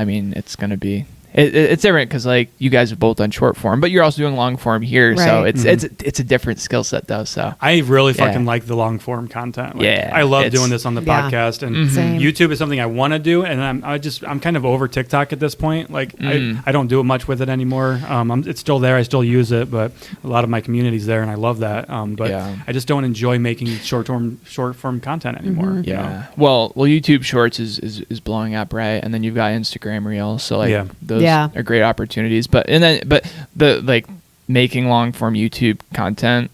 going to be, it's different because like you guys have both done short form, but you're also doing long form here. So Right. it's a different skill set though. So I really fucking Yeah. like the long form content. Like, Yeah, I love it's- doing this on the Yeah. podcast, and Same. YouTube is something I want to do, and I'm kind of over TikTok at this point. Like I don't do much with it anymore. It's still there. I still use it, but a lot of my community's there, and I love that. But Yeah. I just don't enjoy making short form content anymore. you know? yeah. Well, YouTube Shorts is blowing up, right? And then you've got Instagram Reels. So like Yeah. those Yeah. are great opportunities. But the like making long form YouTube content.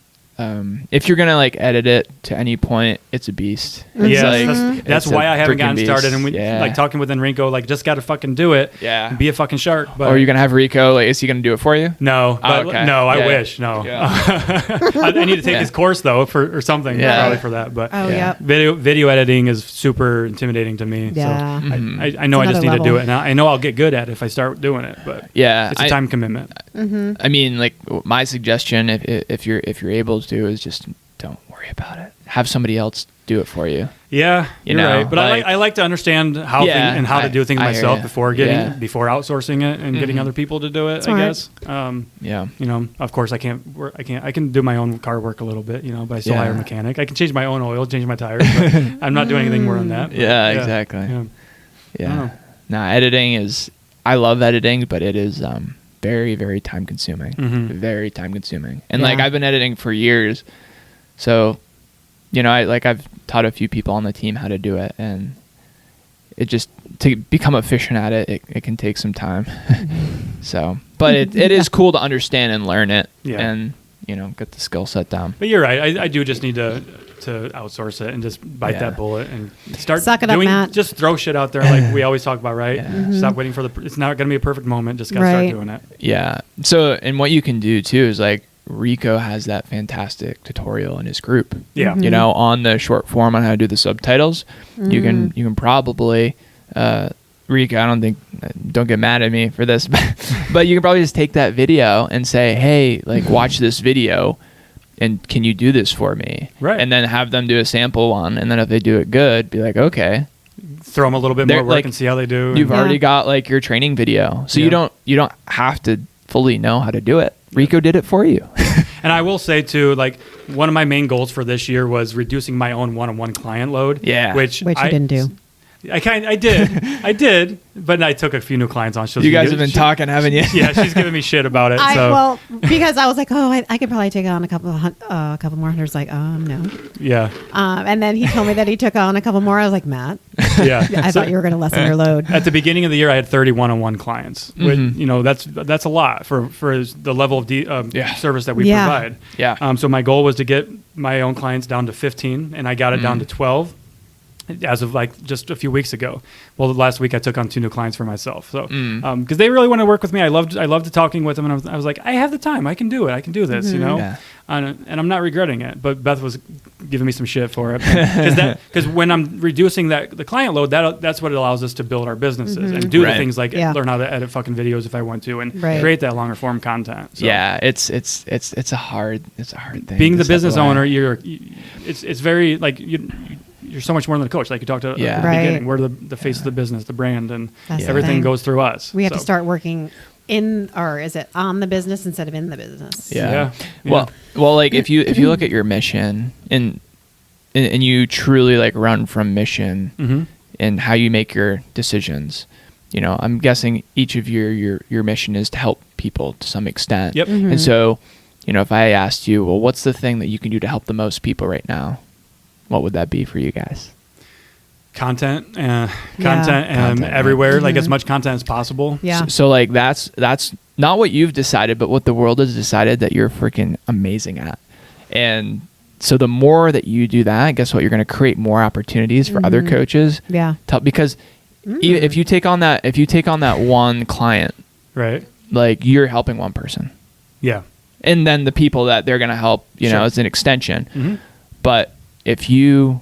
If you're gonna like edit it to any point, it's a beast. It's Yeah, like, that's it's a why I haven't freaking gotten beast. started. And we Yeah. like talking with Enrico, like just got to fucking do it. Yeah. Be a fucking shark. But Or are you gonna have Rico? Like, is he gonna do it for you? no, but okay. no, I Yeah. wish. No, Yeah. I need to take Yeah. his course though or something Yeah. probably for that. But Oh, Yeah. yeah. video editing is super intimidating to me. Yeah. So Mm-hmm. I know I It's just need another to do level. it, and I know I'll get good at it if I start doing it. But Yeah, it's a time commitment. I mean, like my suggestion, if you're able to, is just don't worry about it. Have somebody else do it for you. Yeah, You you're know, right. But like- I like to understand how Yeah, and how to do things I hear myself ya. before Yeah. before outsourcing it and getting other people to do it. I Smart. guess. Yeah. Of course I can't. I can do my own car work a little bit. But I still Yeah. hire a mechanic. I can change my own oil, change my tires. But I'm not doing anything more than that. But Yeah, exactly. Yeah. Yeah. Now editing is, I love editing, but it is very, very time consuming. Very time consuming. And like Yeah. I've been editing for years, so I've taught a few people on the team how to do it, and it just to become efficient at it, it can take some time. So, but it is cool to understand and learn it, Yeah. and get the skill set down. But you're right. I do just need to to outsource it and just bite Yeah. that bullet and start Suck it up, doing. Matt. Just throw shit out there like we always talk about, right? Yeah. Stop waiting for it's not going to be a perfect moment. Just got to Right. start doing it. Yeah. So, and what you can do too is like Rico has that fantastic tutorial in his group. Yeah. You know, on the short form on how to do the subtitles, you can probably, Rico, don't get mad at me for this, but you can probably just take that video and say, hey, like watch this video and can you do this for me? Right. And then have them do a sample one. And then if they do it good, be like, okay, Throw them a little bit They're, more work like, and see how they do. you've and- already got like your training video. So Yeah. you don't have to fully know how to do it. Rico did it for you. And I will say too, like one of my main goals for this year was reducing my own one-on-one client load. Yeah. Which you I didn't do. I did, but I took a few new clients on. You guys have been talking, haven't you? Yeah, she's giving me shit about it. Well, because I was like, I could probably take on a couple more hunters. Like, no. Yeah, And then he told me that he took on a couple more. I was like, Matt, yeah. I thought you were going to lessen your load. At the beginning of the year, I had 30 one-on-one clients. Which, that's a lot for the level of Yeah. service that we Yeah. provide. Yeah. So my goal was to get my own clients down to 15, and I got it down to 12 as of like just a few weeks ago. Well, last week I took on 2 new clients for myself. So because they really want to work with me, I loved talking with them, and I was like, I have the time, I can do it, I can do this, you know. Yeah. And I'm not regretting it. But Beth was giving me some shit for it because when I'm reducing the client load, that's what it allows us to build our businesses and do Right. the things like Yeah. learn how to edit fucking videos if I want to and Right. create that longer form content. So Yeah, it's a hard thing. being to the step business away. owner, it's very like you're so much more than a coach. Like you talked to Yeah. at the Right. beginning, we're the face of the business, the brand, and That's the everything thing. goes through us. We have to So, start working or is it on the business instead of in the business? Yeah. Yeah. Well, like if you look at your mission and you truly like run from mission Mhm. and how you make your decisions, you know, I'm guessing each of your mission is to help people to some extent. Yep. And so, you know, if I asked you, well, what's the thing that you can do to help the most people right now? What would that be for you guys? Content, Content, everywhere, like as much content as possible. Yeah. So like that's not what you've decided, but what the world has decided that you're freaking amazing at. And so the more that you do that, guess what? You're going to create more opportunities for other coaches. Yeah. Because if you take on that one client, Right. like you're helping one person, Yeah. and then the people that they're going to help, you know, Sure. as an extension. Mhm. But if you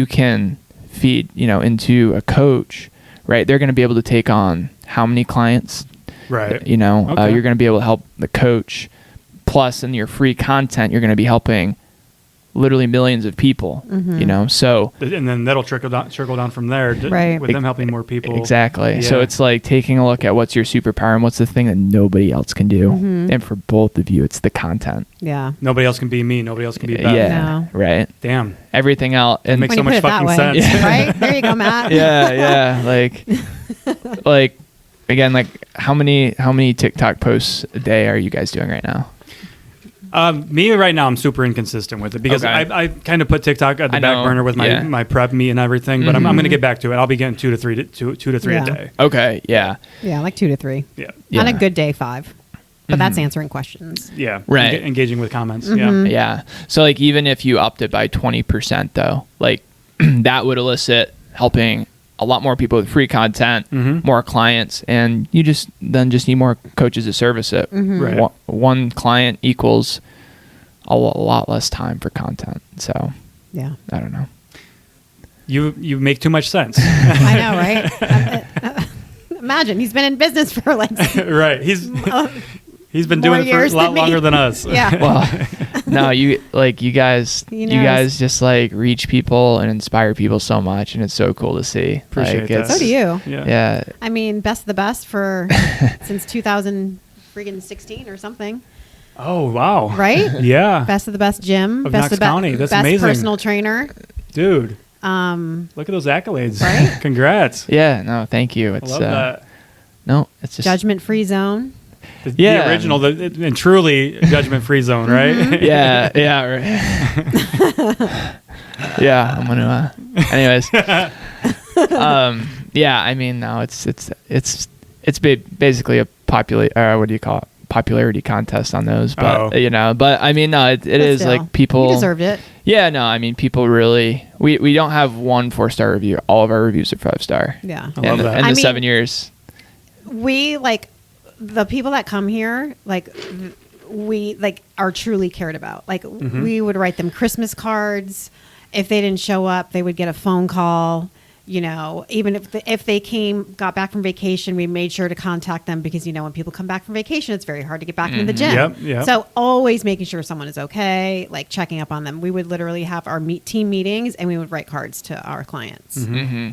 can feed, you know, into a coach, right, they're going to be able to take on how many clients, Right. you know, Okay. you're going to be able to help the coach. Plus, in your free content, you're going to be helping literally millions of people, you know, so And then that'll trickle down from there, Right. with them helping more people. exactly. So Yeah. it's like taking a look at what's your superpower and what's the thing that nobody else can do. And for both of you, it's the content. Yeah. Nobody else can be me. Nobody else can be Beth. Yeah, No. right. Damn. Everything else and Makes When so you much put it that fucking way, sense. right? There you go, Matt. yeah, like again, like how many TikTok posts a day are you guys doing right now? Me right now, I'm super inconsistent with it because Okay. I kind of put TikTok at the I back know, burner with my, yeah. my prep me and everything, but I'm going to get back to it. I'll be getting 2 to 3 Yeah. a day. Okay, yeah. Yeah, like 2 to 3. Yeah. On a Yeah. good day, 5. But that's answering questions. Yeah. Right. Engaging with comments. Mm-hmm. Yeah. Yeah. So like even if you upped it by 20% though, like that would elicit helping a lot more people with free content, more clients, and you just need more coaches to service it. Right. One client equals a lot less time for content. So Yeah. I don't know. You make too much sense. I know, right? Imagine he's been in business for like Right. He's been More doing it for a years lot than me. longer than us. yeah. Well, no, you guys He you knows. guys just like reach people and inspire people so much, and it's so cool to see. Appreciate like, that. it's- So do you. Yeah. Yeah. I mean, best of the best for since 2016 or something, Oh, wow. right? Yeah. Best of the best gym, Of best Knox of the County. That's best amazing. personal trainer. Dude, Um, look at those accolades. Right? Congrats. Yeah, no, thank you. I It's love that. no, it's just judgment-free zone. The Yeah. original, and truly judgment-free zone, right? yeah, right. Yeah, I'm gonna. Anyways, yeah, I mean, no, it's basically a what do you call it? popularity contest on those, but Oh. but I mean, no, it is still, like people you deserved it. Yeah, no, I mean, people really, we don't have 1 4-star review. All of our reviews are 5-star. Yeah. I love that. In I the mean, 7 years. We like the people that come here, like we like are truly cared about. Like we would write them Christmas cards. If they didn't show up, they would get a phone call. Even if they got back from vacation, we made sure to contact them because when people come back from vacation, it's very hard to get back into the gym. Yep. So always making sure someone is okay, like checking up on them. We would literally have our team meetings and we would write cards to our clients. Mm-hmm.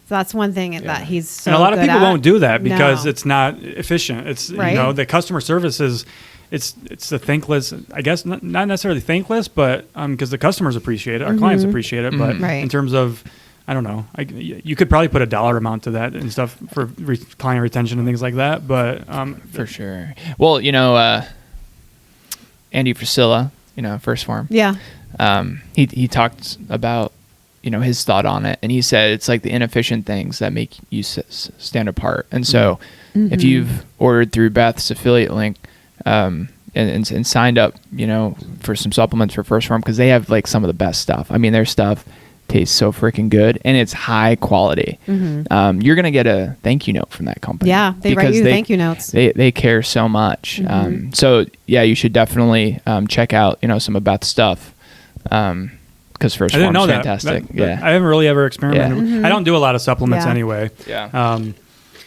So that's one thing that he's so And a lot of good people at. won't do that because No. it's not efficient. It's Right. the customer service is it's the thankless. I guess not necessarily thankless, but because the customers appreciate it, our clients appreciate it. But Right. in terms of I don't know. You could probably put a dollar amount to that and stuff for client retention and things like that. But For sure. Well, Andy Priscilla, First Form. Yeah. He talked about his thought on it, and he said it's like the inefficient things that make you stand apart. And so, if you've ordered through Beth's affiliate link, and signed up, for some supplements for First Form, because they have like some of the best stuff. I mean, their stuff tastes so freaking good, and it's high quality. You're gonna get a thank you note from that company. Yeah, they write you thank you notes. They care so much. So yeah, you should definitely check out some of Beth's stuff. Because First I didn't Form's know fantastic. that. I haven't really ever experimented. Yeah. I don't do a lot of supplements Yeah. anyway. Yeah.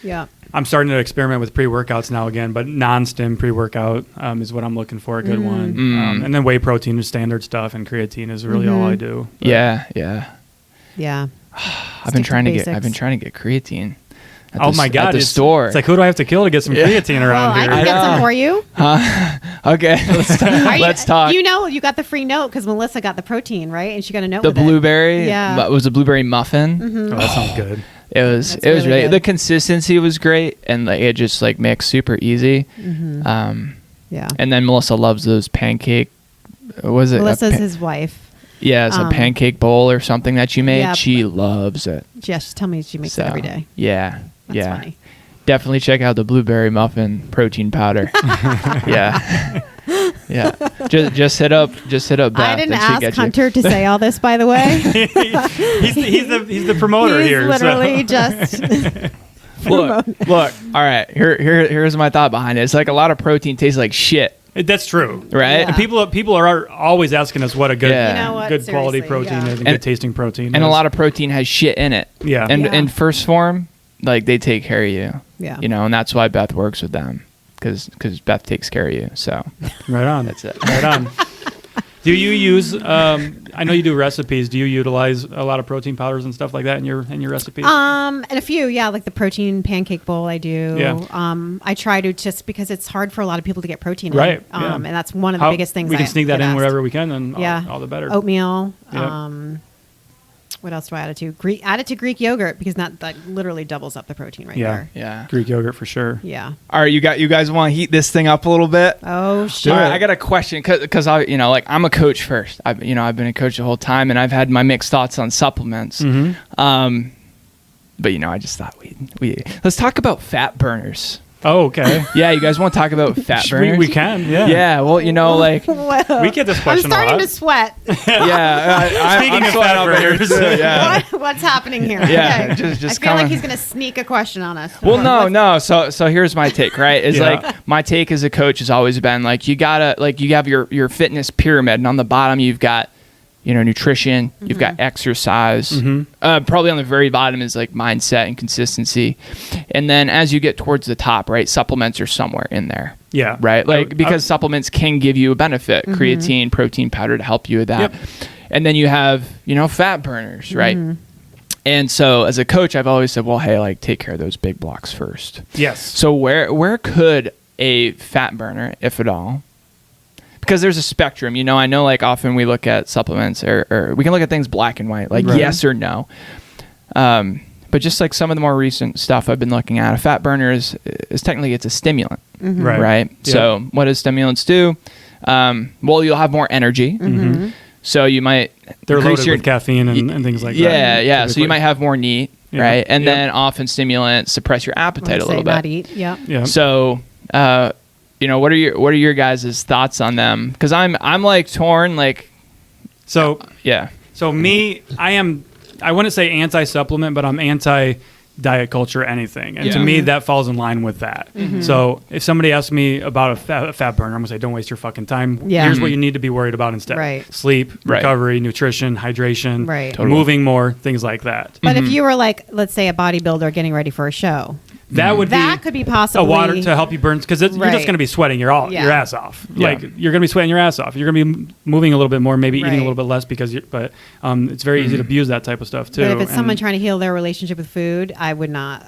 Yeah. I'm starting to experiment with pre-workouts now again, but non-stim pre-workout is what I'm looking for, a good one. And then whey protein is standard stuff, and creatine is really all I do. But Yeah. Yeah. I've been Stick to trying to basics. get creatine. Oh my God! At the it's store. It's like, who do I have to kill to get some creatine Well, around I here? can get some for you. Okay, let's talk. You got the free note because Melissa got the protein, right? And she got a note The with it. blueberry. Yeah. It was a blueberry muffin. Oh, that sounds good. It was That's really really good. the consistency was great, and like it just like mixed super easy. Yeah. And then Melissa loves those pancake. Was it? Melissa's his wife. Yeah, it's a pancake bowl or something that you made. Yeah, She loves it. Yeah, she told me she makes it every day. Yeah, That's funny. Definitely check out the blueberry muffin protein powder. Yeah. Just hit up Beth. I didn't and she'll ask get you. Hunter to say all this, by the way. he's the promoter He's here. literally so. just Look. All right. Here's my thought behind it. It's like a lot of protein tastes like shit, That's true, right? Yeah. And people are always asking us what a good, Yeah. You know what? good quality Seriously, protein yeah. is and good tasting protein. And a is. lot of protein has shit in it. Yeah. And Yeah. in First Form, like they take care of you. Yeah. And that's why Beth works with them, because Beth takes care of you. So right on. that's it. Right on. Do you use? I know you do recipes. Do you utilize a lot of protein powders and stuff like that in your recipes? and a few, yeah, like the protein pancake bowl I do. Yeah. I try to, just because it's hard for a lot of people to get protein Right, in. yeah. And that's one of the biggest things we can I sneak that get in asked. wherever we can, and Yeah. all the better. Oatmeal. Yeah. What else do I add it to? Add it to Greek yogurt, because that literally doubles up the protein right Yeah. there. Yeah. Greek yogurt for sure. Yeah. All right, you guys want to heat this thing up a little bit? Oh shit. All right, I got a question because I, I'm a coach first. I've been a coach the whole time, and I've had my mixed thoughts on supplements. But I just thought we let's talk about fat burners. Oh, okay. Yeah, you guys want to talk about fat burners? we can. Yeah. Yeah, well, like Well, We get this I'm question a starting lot. to sweat. I'm Speaking of sweating fat over here burners. too, yeah. What's happening here? Yeah, Okay. just I feel coming. like he's going to sneak a question on us. Well, no. So here's my take, right? Is Yeah. like my take as a coach has always been like you gotta you have your fitness pyramid, and on the bottom you've got nutrition, you've got exercise. Probably on the very bottom is like mindset and consistency, and then as you get towards the top, right, supplements are somewhere in there. Yeah. Right, because supplements can give you a benefit, creatine, protein powder to help you with that. Yep. And then you have fat burners, right? And so as a coach, I've always said, well, hey, take care of those big blocks first. Yes. So where could a fat burner, if at all, because there's a spectrum, I know often we look at supplements or we can look at things black and white, Right. yes or no. But just like some of the more recent stuff I've been looking at, a fat burner is technically it's a stimulant, right? Yeah. So what does stimulants do? Well, you'll have more energy. So you might They're increase loaded with caffeine and things like that. Yeah. So typically. you might have more NEAT, Yeah. right? And Yep. then often stimulants suppress your appetite a little bit. Not eat. Yeah. Yeah. So what are your guys' thoughts on them? Because I'm like torn. Like, So yeah. So me, I wouldn't say anti-supplement, but I'm anti-diet culture anything. And to me, that falls in line with that. So if somebody asks me about a fat burner, I'm going to say, don't waste your fucking time. Yeah. Here's what you need to be worried about instead. Right. Sleep, Right. recovery, nutrition, hydration, Right. Totally. moving more, things like that. But if you were like, let's say a bodybuilder getting ready for a show, That would that could be possibly a water to help you burn, because you're just Right. going to be sweating your Yeah. ass off. Yeah. Like you're going to be sweating your ass off. You're going to be moving a little bit more, maybe eating Right. a little bit less because it's very easy to abuse that type of stuff too. But if it's someone And trying to heal their relationship with food, I would not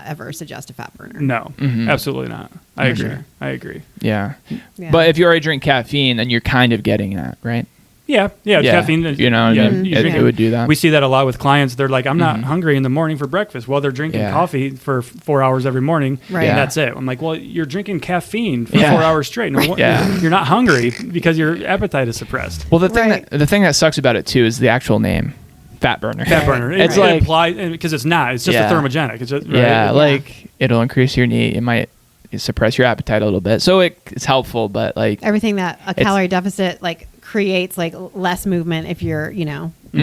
ever suggest a fat burner. no, absolutely not. I agree. Sure. I agree. Yeah. Yeah. But if you already drink caffeine, then you're kind of getting that, right? Yeah, caffeine. You know what I mean? you It, drink it would do that. We see that a lot with clients. They're like, I'm not hungry in the morning for breakfast. Well, they're drinking Yeah. coffee for 4 hours every morning, Right. and Yeah. that's it. I'm like, well, you're drinking caffeine for Yeah. 4 hours straight. No, Yeah. you're not hungry because your appetite is suppressed. Well, the thing Right. the thing that sucks about it too is the actual name, fat burner. Fat burner. It's It like implies, because it's not. It's just Yeah. a thermogenic. It's just, right? yeah, like it'll increase your need. It might suppress your appetite a little bit. So it's helpful, but like Everything that a calorie deficit like creates like less movement if you're,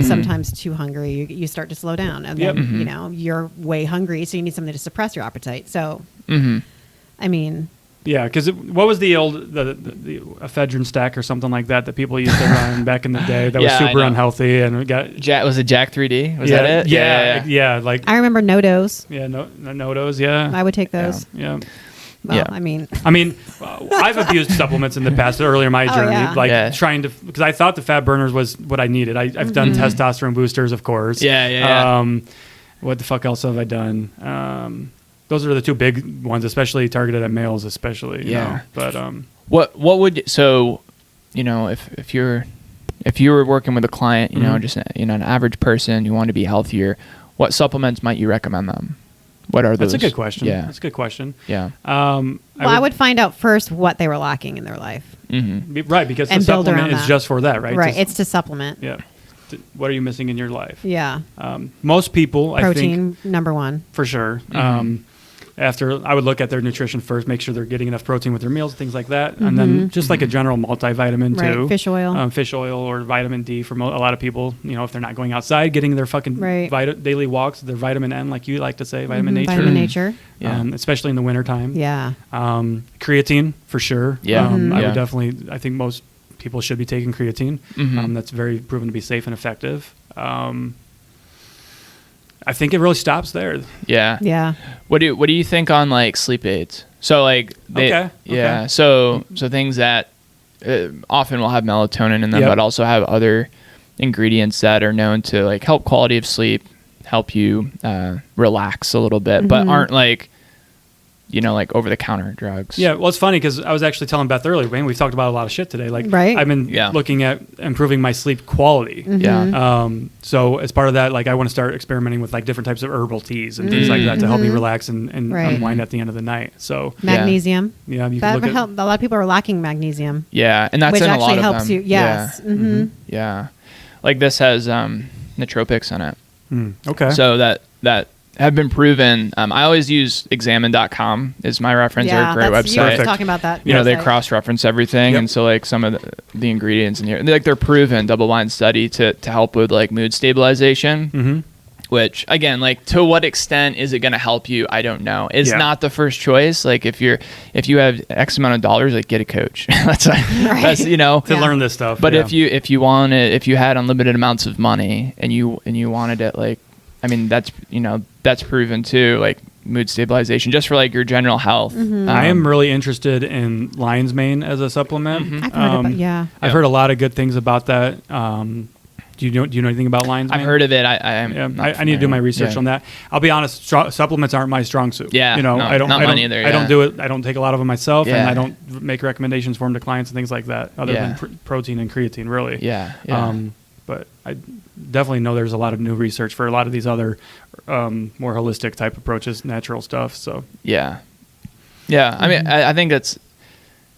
sometimes too hungry, you start to slow down and Yep. then, you're way hungry. So you need something to suppress your appetite. So, I mean, Yeah, because what was the old the ephedrine stack or something like that people used to run back in the day that was Yeah, I super know. unhealthy and we got Was it Jack 3D? Was yeah, that it? Yeah, like I remember no-dos. Nodos, yeah. I would take those. Yeah. Well, Yeah. I mean, I've abused supplements in the past earlier in my journey, yeah. like Yeah. trying to, because I thought the fat burners was what I needed. I've done testosterone boosters, of course. Yeah. What the fuck else have I done? Those are the two big ones, especially targeted at males, especially. you Yeah. know. But What would if you were working with a client, just an average person, you want to be healthier, what supplements might you recommend them? What are those? that's a good question. Yeah. That's a good question. Yeah. I would find out first what they were lacking in their life. Right, because the And build supplement around is that. just for that, right? Right. To- It's to supplement. yeah. What are you missing in your life? Yeah. Most people, I think, Protein, number one. for sure. After I would look at their nutrition first, make sure they're getting enough protein with their meals, things like that, and then just like a general multivitamin Right, too, fish oil. fish oil or vitamin D for a lot of people. If they're not going outside, getting their fucking Right. daily walks, their vitamin N, like you like to say, vitamin nature, Vitamin nature. Yeah. especially in the wintertime. Yeah. Creatine for sure. Yeah. I Yeah. would definitely. I think most people should be taking creatine. That's very proven to be safe and effective. I think it really stops there. Yeah. Yeah. What do you think on like sleep aids? So like Okay. So things that often will have melatonin in them, Yep. but also have other ingredients that are known to like help quality of sleep, help you relax a little bit, but aren't like like over the counter drugs. Yeah, well, it's funny because I was actually telling Beth earlier, man, we've talked about a lot of shit today. Like, Right. I've been looking at improving my sleep quality. Yeah. So as part of that, like, I want to start experimenting with like different types of herbal teas and things like that to help me relax and Right. unwind at the end of the night. So Magnesium. yeah, you can That look would at help. A lot of people are lacking magnesium, Yeah, and that's which in a actually lot of helps them. you. Yes. Yeah. Mm-hmm. Yeah. Like this has nootropics in it. okay. So that have been proven. I always use examine.com is my reference. Yeah. They're a great that's- You were website. just talking about that. They website. cross-reference everything, Yep. and so like some of the ingredients in here, they're proven double-blind study to help with like mood stabilization. Which again, like to what extent is it going to help you? I don't know. It's not the first choice. Like if you have X amount of dollars, like get a coach. that's to learn this stuff. But yeah. if you had unlimited amounts of money and you wanted it, like, I mean, that's proven too, like mood stabilization just for like your general health. I am really interested in lion's mane as a supplement. I've heard about. I've heard a lot of good things about that. Do you know anything about lion's mane? I've heard of it. I need to do my research on that. I'll be honest, supplements aren't my strong suit. Yeah, I don't. not I don't, mine either, I don't yeah. do it. I don't take a lot of them myself, and Yeah. I don't make recommendations for them to clients and things like that, other Yeah. than protein and creatine, really. Yeah. But I definitely know there's a lot of new research for a lot of these other more holistic type approaches, natural stuff. So Yeah. I mean, I think that's,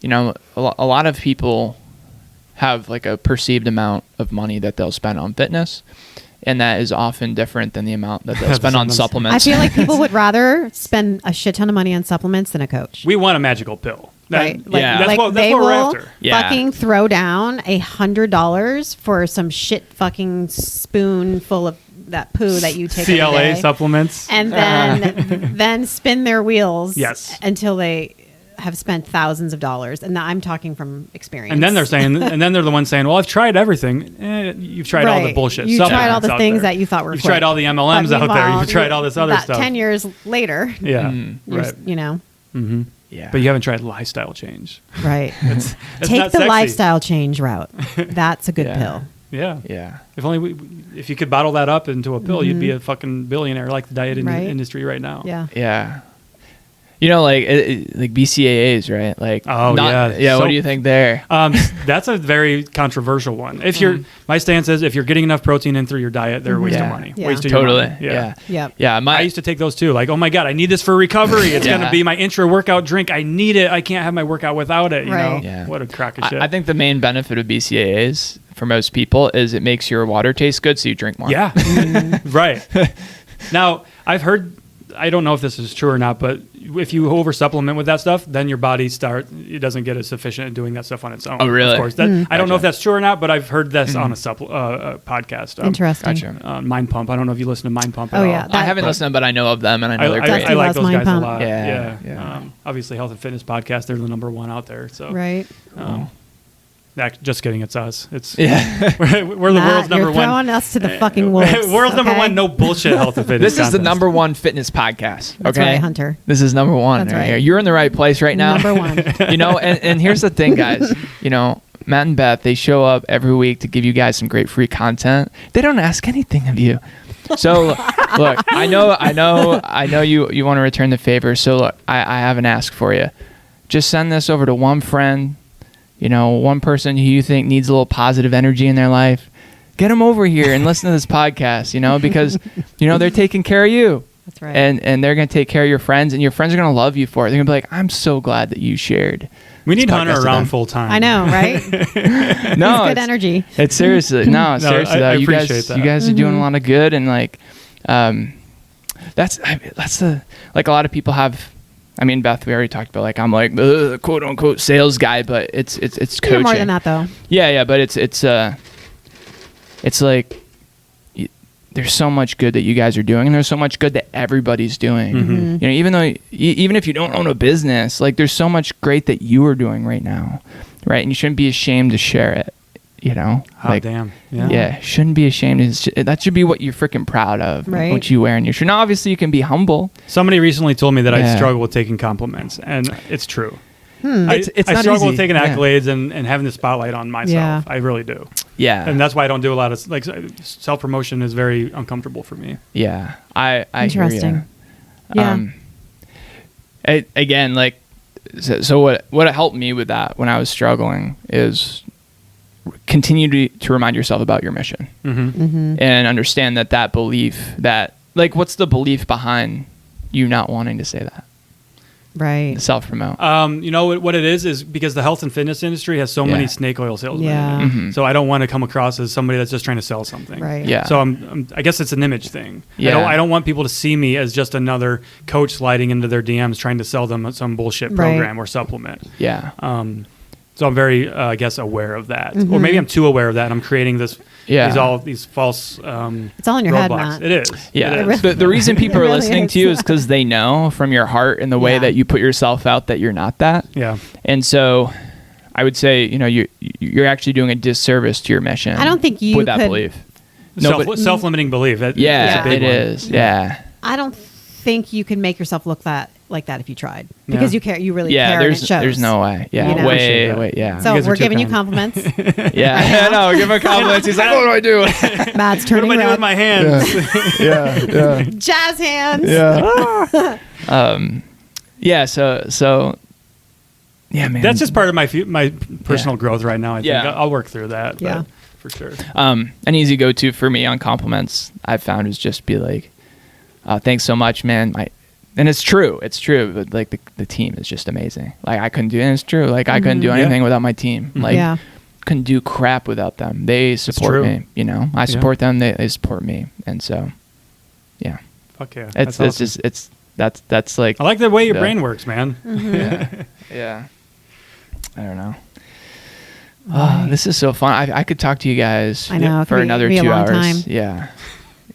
a lot of people have like a perceived amount of money that they'll spend on fitness, and that is often different than the amount that they'll spend on supplements. I feel like people would rather spend a shit ton of money on supplements than a coach. we want a magical pill. right? Yeah. That's what they we're will after. Yeah. fucking throw down $100 for some shit fucking spoon full of that poo that you take every CLA day, supplements. and then spin their wheels Yes. until they have spent thousands of dollars. And I'm talking from experience. And then they're the ones saying, "Well, I've tried everything." You've tried all the Right. bullshit. You tried all supplements the out things there. that you thought were You've quick. tried all the MLMs But out there. meanwhile, You've tried all this other that stuff. 10 years later, Yeah, you're, right. you know, Yeah. But you haven't tried lifestyle change. right. It's Take not the sexy. lifestyle change route. That's a good Yeah. pill. Yeah. Yeah. If only if you could bottle that up into a pill, you'd be a fucking billionaire like the diet Right. industry right now. Yeah. Yeah. You know, like like BCAAs, right? Like, Oh, yeah. yeah. So- What do you think there? That's a very controversial one. If you're, my stance is, if you're getting enough protein in through your diet, they're a waste of Yeah. money. Yeah. Waste of your Totally. money. Yeah. Yep. Yeah. I used to take those too. Like, oh my God, I need this for recovery. It's Yeah. going to be my intra workout drink. I need it. I can't have my workout without it. You know, Right. Yeah. what a crock of shit. I think the main benefit of BCAAs for most people is it makes your water taste good, so you drink more. Yeah. Right. Now, I've heard, I don't know if this is true or not, but if you over supplement with that stuff, then your body it doesn't get as sufficient at doing that stuff on its own. Oh, really? Of course. I don't know if that's true or not, but I've heard this on a podcast. Interesting. Gotcha. Mind Pump. I don't know if you listen to Mind Pump at Oh, all. yeah. I haven't But- listened, but I know of them, and I know they're I great. Dusty like loves those Mind guys Pump. a lot. Yeah, Yeah. yeah. Obviously, health and fitness podcast. They're the number one out there. So, Right. just kidding. It's us. It's Yeah. we're the world's Matt, number you're one. throwing us to the fucking wolves. World's number okay? one. No bullshit health and fitness. This is the contest. number one fitness podcast. That's okay, right, Hunter. This is number one. That's right. here. You're in the right place right now. Number one. You know, and here's the thing, guys. You know, Matt and Beth, they show up every week to give you guys some great free content. They don't ask anything of you. So look, I know you want to return the favor. So look, I have an ask for you. Just send this over to one friend, you know, one person who you think needs a little positive energy in their life. Get them over here and listen to this podcast, you know, because, you know, they're taking care of you. That's right. And they're going to take care of your friends, and your friends are going to love you for it. They're going to be like, I'm so glad that you shared. We need this Hunter podcast to around them. full time. I know, right? No, He's good it's- energy. It's seriously seriously. I though, appreciate that. You guys are doing a lot of good, and like, that's the like a lot of people have. I mean, Beth, we already talked about like I'm like the quote unquote sales guy, but it's coaching. You're more than that, though. Yeah, but it's like there's so much good that you guys are doing, and there's so much good that everybody's doing. Mm-hmm. You know, even if you don't own a business, like there's so much great that you are doing right now, right? And you shouldn't be ashamed to share it. You know, Oh, like damn. yeah, shouldn't be ashamed. That should be what you're freaking proud of, Right. what you wear in your shirt. Now, obviously, you can be humble. Somebody recently told me that I Yeah. struggle with taking compliments, and it's true. It's I not struggle easy. with taking Yeah. accolades and having the spotlight on myself. Yeah. I really do. Yeah, And that's why I don't do a lot of like self promotion is very uncomfortable for me. yeah. I Interesting. hear Yeah. you. Again, like, so what helped me with that when I was struggling is continue to remind yourself about your mission and understand that belief that like what's the belief behind you not wanting to say that Right. self promote. You know what it is because the health and fitness industry has so many Yeah. snake oil salesmen. Yeah. in it. So I don't want to come across as somebody that's just trying to sell something. Right. Yeah. So I guess it's an image thing. Yeah. I don't want people to see me as just another coach sliding into their DMs trying to sell them some bullshit Right. program or supplement. Yeah. So I'm very, I guess, aware of that, or maybe I'm too aware of that. And I'm creating these false. It's all in your head, roadblocks. Matt. It is. Yeah. It is. The reason people It are really listening is. to you is because they know from your heart and the way Yeah. that you put yourself out that you're not that. Yeah. And so I would say, you know, you're actually doing a disservice to your mission. I don't think you with that could- belief. No, but Self-limiting belief. That's yeah, a big it one. is. Yeah. I don't think you can make yourself look like that if you tried, because Yeah. you care. You really Yeah, care. And it shows. there's no way. Yeah, You know? Appreciate that. wait, yeah. So You guys are we're too giving you kind. compliments. yeah, right now. no, give him compliments. He's like, what do I do? Matt's What turning am I doing red. with my hands? yeah. Jazz hands. Yeah, so yeah, man. That's just part of my personal Yeah. growth right now. I think Yeah. I'll work through that. but Yeah. for sure. An easy go-to for me on compliments I've found is just be like, thanks so much, man. And it's true, but like the team is just amazing. Like I couldn't do it. It's true. Like I couldn't do Yeah. anything without my team. Like Yeah. couldn't do crap without them. They support true. me, you know. I support them, they support me. And so yeah. Fuck yeah. It's That's awesome. just that's like I like the way your Yeah. brain works, man. yeah. I don't know. Oh, this is so fun. I could talk to you guys I know, it for could another be a 2 long hours. time. Yeah.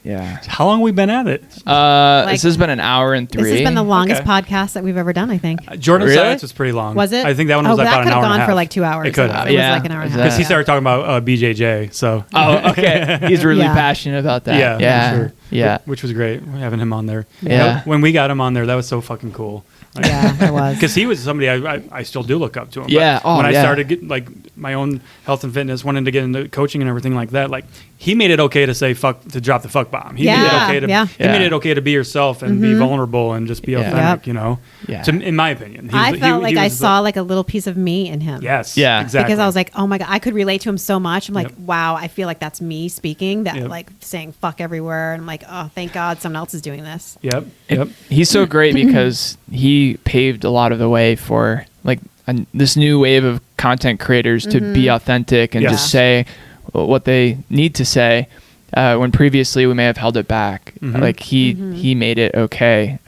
Yeah. How long have we been at it? This has been an hour and 3. This has been the longest Okay. podcast that we've ever done, I think. Jordan Really? Science was pretty long. Was it? I think that one was that about could an hour have and a gone half. for like 2 hours. It could It have. was Yeah. like an hour and a Is half. that- Because he started talking about BJJ. So Oh, okay. He's really Yeah. passionate about that. yeah, Yeah. I'm sure. Yeah. Which was great having him on there. Yeah. When we got him on there, that was so fucking cool. Yeah, it was. Because he was somebody I still do look up to him. Yeah. But Oh, when I yeah. started getting like my own health and fitness, wanting to get into coaching and everything like that, like he made it okay to say fuck, to drop the fuck bomb. He made it Yeah, okay to yeah. he made it okay to be yourself and be vulnerable and just be Yeah. authentic. Yep. You know, Yeah. in my opinion, I felt like I was the- saw like a little piece of me in him. Yes. Yeah. Exactly. Because I was like, oh my God, I could relate to him so much. I'm like, Yep. wow, I feel like that's me speaking, that Yep. like saying fuck everywhere. And I'm like, oh, thank God someone else is doing this. Yep. Yep. He's so great because he paved a lot of the way for like this new wave of content creators to be authentic and Yeah. just say what they need to say. When previously we may have held it back. Like he made it okay,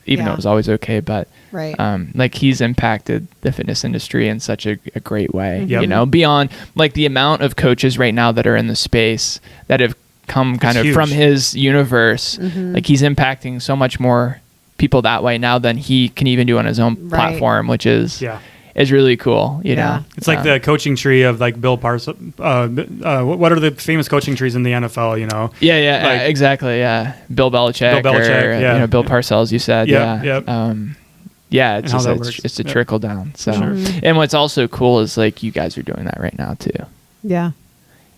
even though Yeah. it was always okay. But Right. like he's impacted the fitness industry in such a great way. Yep. You know, beyond like the amount of coaches right now that are in the space that have come kind of huge. from his universe. Like he's impacting so much more people that way now than he can even do on his own Right. platform, which is Yeah. really cool. You Yeah. know, It's like the coaching tree of like Bill Parsons. What are the famous coaching trees in the NFL? You know. yeah, like- exactly. Yeah, Bill Belichick, Bill Belichick, or, yeah. you know, Bill Parcells. You said, Yep, yeah, yep. yeah. It's And how just that it's, works. it's a Yep. trickle down. So, Sure. and what's also cool is like you guys are doing that right now too. Yeah.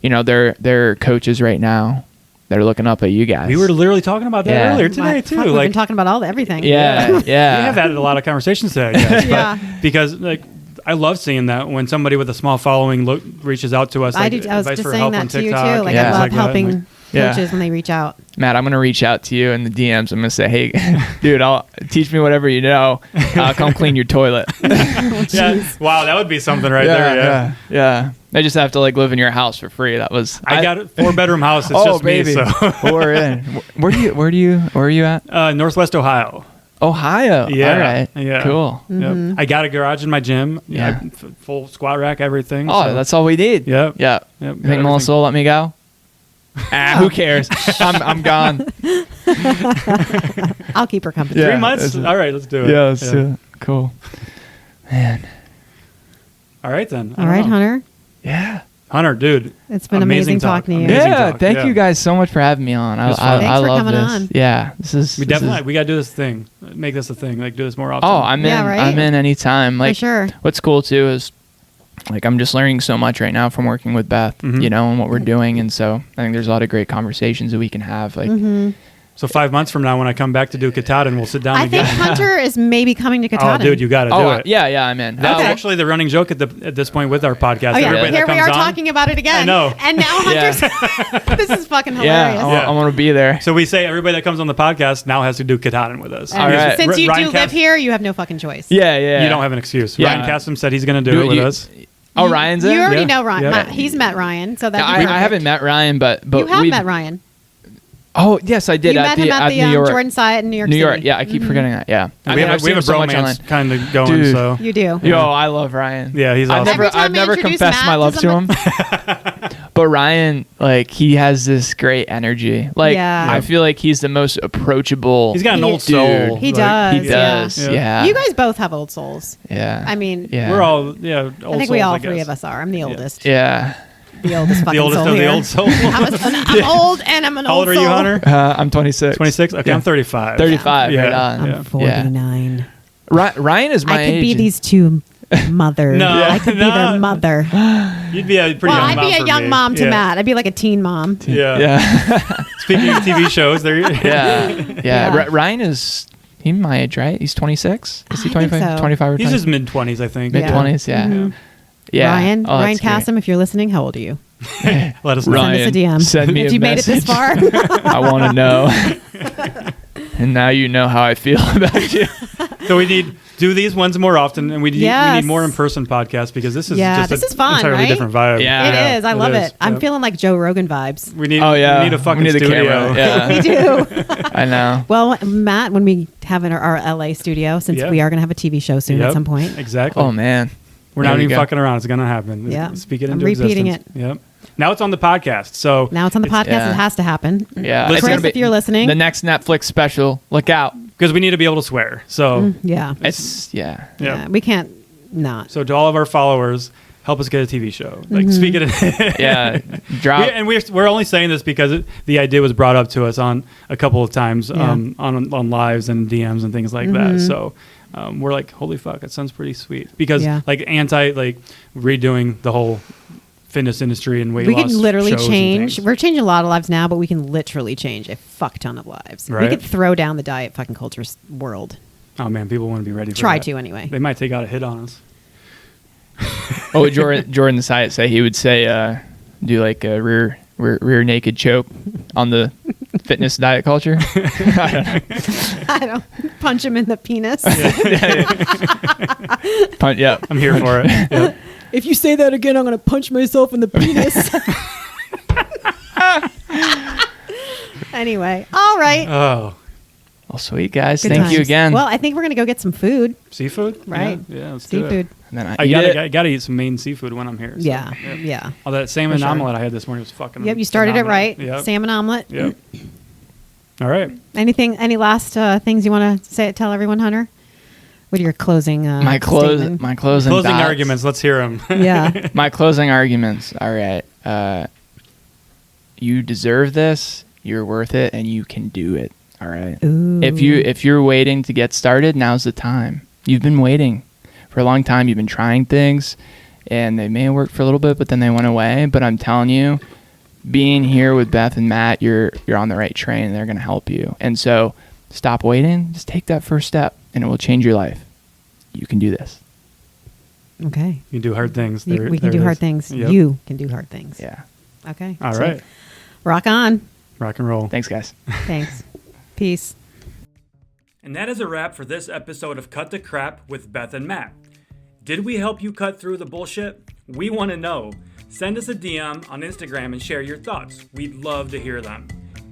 You know, they're coaches right now that are looking up at you guys. We were literally talking about that Yeah. earlier today My- too. fuck, we've Like been talking about everything. yeah, yeah. we have had a lot of conversations today, I guess. Yeah. But because like I love seeing that when somebody with a small following reaches out to us. I Like, do. I was advice just for saying help that on to you too. TikTok Like and I things love like that. helping Like, Yeah. coaches when they reach out. Matt, I'm gonna reach out to you in the DMs. I'm gonna say, hey, dude, I'll teach me whatever you know. Come clean your toilet. yeah. Wow, that would be something right there. Yeah. yeah. I just have to like live in your house for free. That was I got a 4-bedroom house. It's oh just baby, me. So we're in. Where are you at? Northwest Ohio. Ohio. Yeah. All right. Yeah. Cool. Yep. I got a garage in my gym. Yeah. Full squat rack, everything. Oh, so. that's all we need. Yep. Yeah. Yep, You got think Melissa will let me go? Who cares? I'm gone. I'll keep her company. Yeah. 3 months. it's- All right, let's do it. Yeah. Let's do it. Cool. Man. All right then. I All don't right, know. Hunter. Yeah. Hunter, dude. It's been Amazing amazing talk. talking to you. Amazing Yeah. talk. Thank Yeah. you guys so much for having me on. It was fun. I Thanks for love coming this. on. Yeah. This is. We this definitely is- we gotta do this thing. Make this a thing. Like do this more often. Oh, I'm in. Yeah, right? I'm in anytime. Like, sure. What's cool too is, like, I'm just learning so much right now from working with Beth, Mhm. you know, and what we're doing, and so I think there's a lot of great conversations that we can have. Like, So 5 months from now, when I come back to do Katahdin, we'll sit down I again. think Hunter is maybe coming to Oh, Katahdin. dude, you got to do oh, it. yeah, I'm in. That's Okay. actually the running joke at this point with our podcast. Oh yeah, Everybody that here we comes are on. talking about it again. I know. And now Hunter's. This is fucking hilarious. Yeah, I want to be there. So we say everybody that comes on the podcast now has to do Katahdin with us. And All right. Since you Ryan do live Cast- here, you have no fucking choice. Yeah. You don't have an excuse. Yeah. Ryan Castum said he's going to do it with us. Oh, Ryan's in. You already Yeah. know Ryan. Yeah. He's met Ryan, so that's. I haven't met Ryan, but You have we've- met Ryan. Oh, yes, I did. You at met him at the New York. Jordan site in New York New City. York. Yeah, I keep forgetting that. Yeah, We have a bromance kind of going. Dude. So You do. Yo, I love Ryan. yeah, he's awesome. Every time I've I never introduce confessed Matt my to love to him. But Ryan, like, he has this great energy. Like, Yeah. I feel like he's the most approachable. He's got an He- old soul. He Like, does. He does. Yeah. Yeah. You guys both have old souls. Yeah. I mean, yeah. We're all old I think souls, we all guess. three of us are. I'm the oldest. Yeah. The oldest fucking The oldest soul of the here. old soul. I'm old and I'm an How old old are soul. you, Hunter? I'm 26. 26? Okay, Yeah. I'm 35. 35. Yeah. Right on. I'm Yeah. 49. Ryan is my I could age. be these two mothers. No, I could be no. their mother. You'd be a pretty Well, young I'd mom be a for young me. mom to Yeah. Matt. I'd be like a teen mom. Yeah. Yeah. Speaking of TV shows, there. yeah. Yeah. Ryan is my age, right? He's 26. Is he I think 25? so. 25 or He's 20? his mid 20s, I think. Mid 20s. Yeah. Mhm. Yeah. Ryan Oh, that's great. Cassim, if you're listening, how old are you? Let us know. Ryan, Send us a DM. send me if a you made it this message. far. I want to know. And now you know how I feel about you. So we need do these ones more often, and we need Yes. more in-person podcasts because this is Yeah, just this an is fun, entirely right? different vibe. Yeah. It is. I love it. I'm Yep. feeling like Joe Rogan vibes. We need. Oh, yeah. We need a fucking We need the studio. camera. Yeah. We do. I know. Well, Matt, when we have our LA studio, since Yeah. we are going to have a TV show soon Yep. at some point. Exactly. Oh, man. We're There not you even go. fucking around. It's gonna happen. Yeah. Speak it I'm into repeating existence. Yep. Now it's on the podcast. So Now it's on the podcast. yeah. It has to happen. Yeah, Listen, it's gonna Chris, if you're listening. the next Netflix special, look out. because we need to be able to swear. So Yeah. It's yeah. Yeah. We can't not. So to all of our followers, help us get a TV show. Like speak it. yeah. Drop. And we're only saying this because the idea was brought up to us on a couple of times on lives and DMs and things like that. So we're like, holy fuck, that sounds pretty sweet. Because like redoing the whole fitness industry and weight We loss can literally shows and change. things. We're changing a lot of lives now, but we can literally change a fuck ton of lives. Right. We could throw down the diet fucking culture world. Oh man, people want to be ready for Try that. to anyway. They might take out a hit on us. What would Jordan the Science say? He would say, do like a rear naked choke on the fitness diet culture. I don't know. I don't punch him in the penis. Yep. I'm here for it. Yep. If you say that again, I'm going to punch myself in the penis. Anyway, all right. Oh, Well, sweet guys. Good Thank you times. again. Well, I think we're going to go get some food. seafood? Right. Yeah, let's do Seafood. it. And then I gotta eat some Maine seafood when I'm here. So, Yeah. yep. Yeah. Oh, that salmon For sure. omelet I had this morning was fucking. Yep. You started it phenomenal. right. Yep. Salmon omelet. Yep. All right. Any last things you want to tell everyone, Hunter? What are your closing my statement? closing Closing thoughts. arguments. Let's hear them. Yeah. My closing arguments. All right. You deserve this. You're worth it, and you can do it. All right. Ooh. If you're waiting to get started, now's the time. You've been waiting for a long time. You've been trying things, and they may have worked for a little bit, but then they went away. But I'm telling you, being here with Beth and Matt, you're on the right train. They're going to help you. And so stop waiting. Just take that first step, and it will change your life. You can do this. Okay. You can do hard things. We can There do it hard is. things. Yep. You can do hard things. Yeah. Okay. All So, right. Rock on. Rock and roll. Thanks, guys. Thanks. Peace. And that is a wrap for this episode of Cut the Crap with Beth and Matt. Did we help you cut through the bullshit? We want to know. Send us a DM on Instagram and share your thoughts. We'd love to hear them.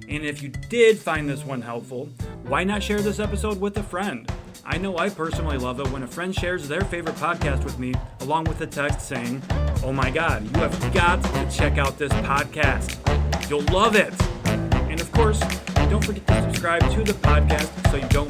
And if you did find this one helpful, why not share this episode with a friend? I know I personally love it when a friend shares their favorite podcast with me, along with a text saying, "Oh my God, you have got to check out this podcast. You'll love it." And of course, don't forget to subscribe to the podcast so you don't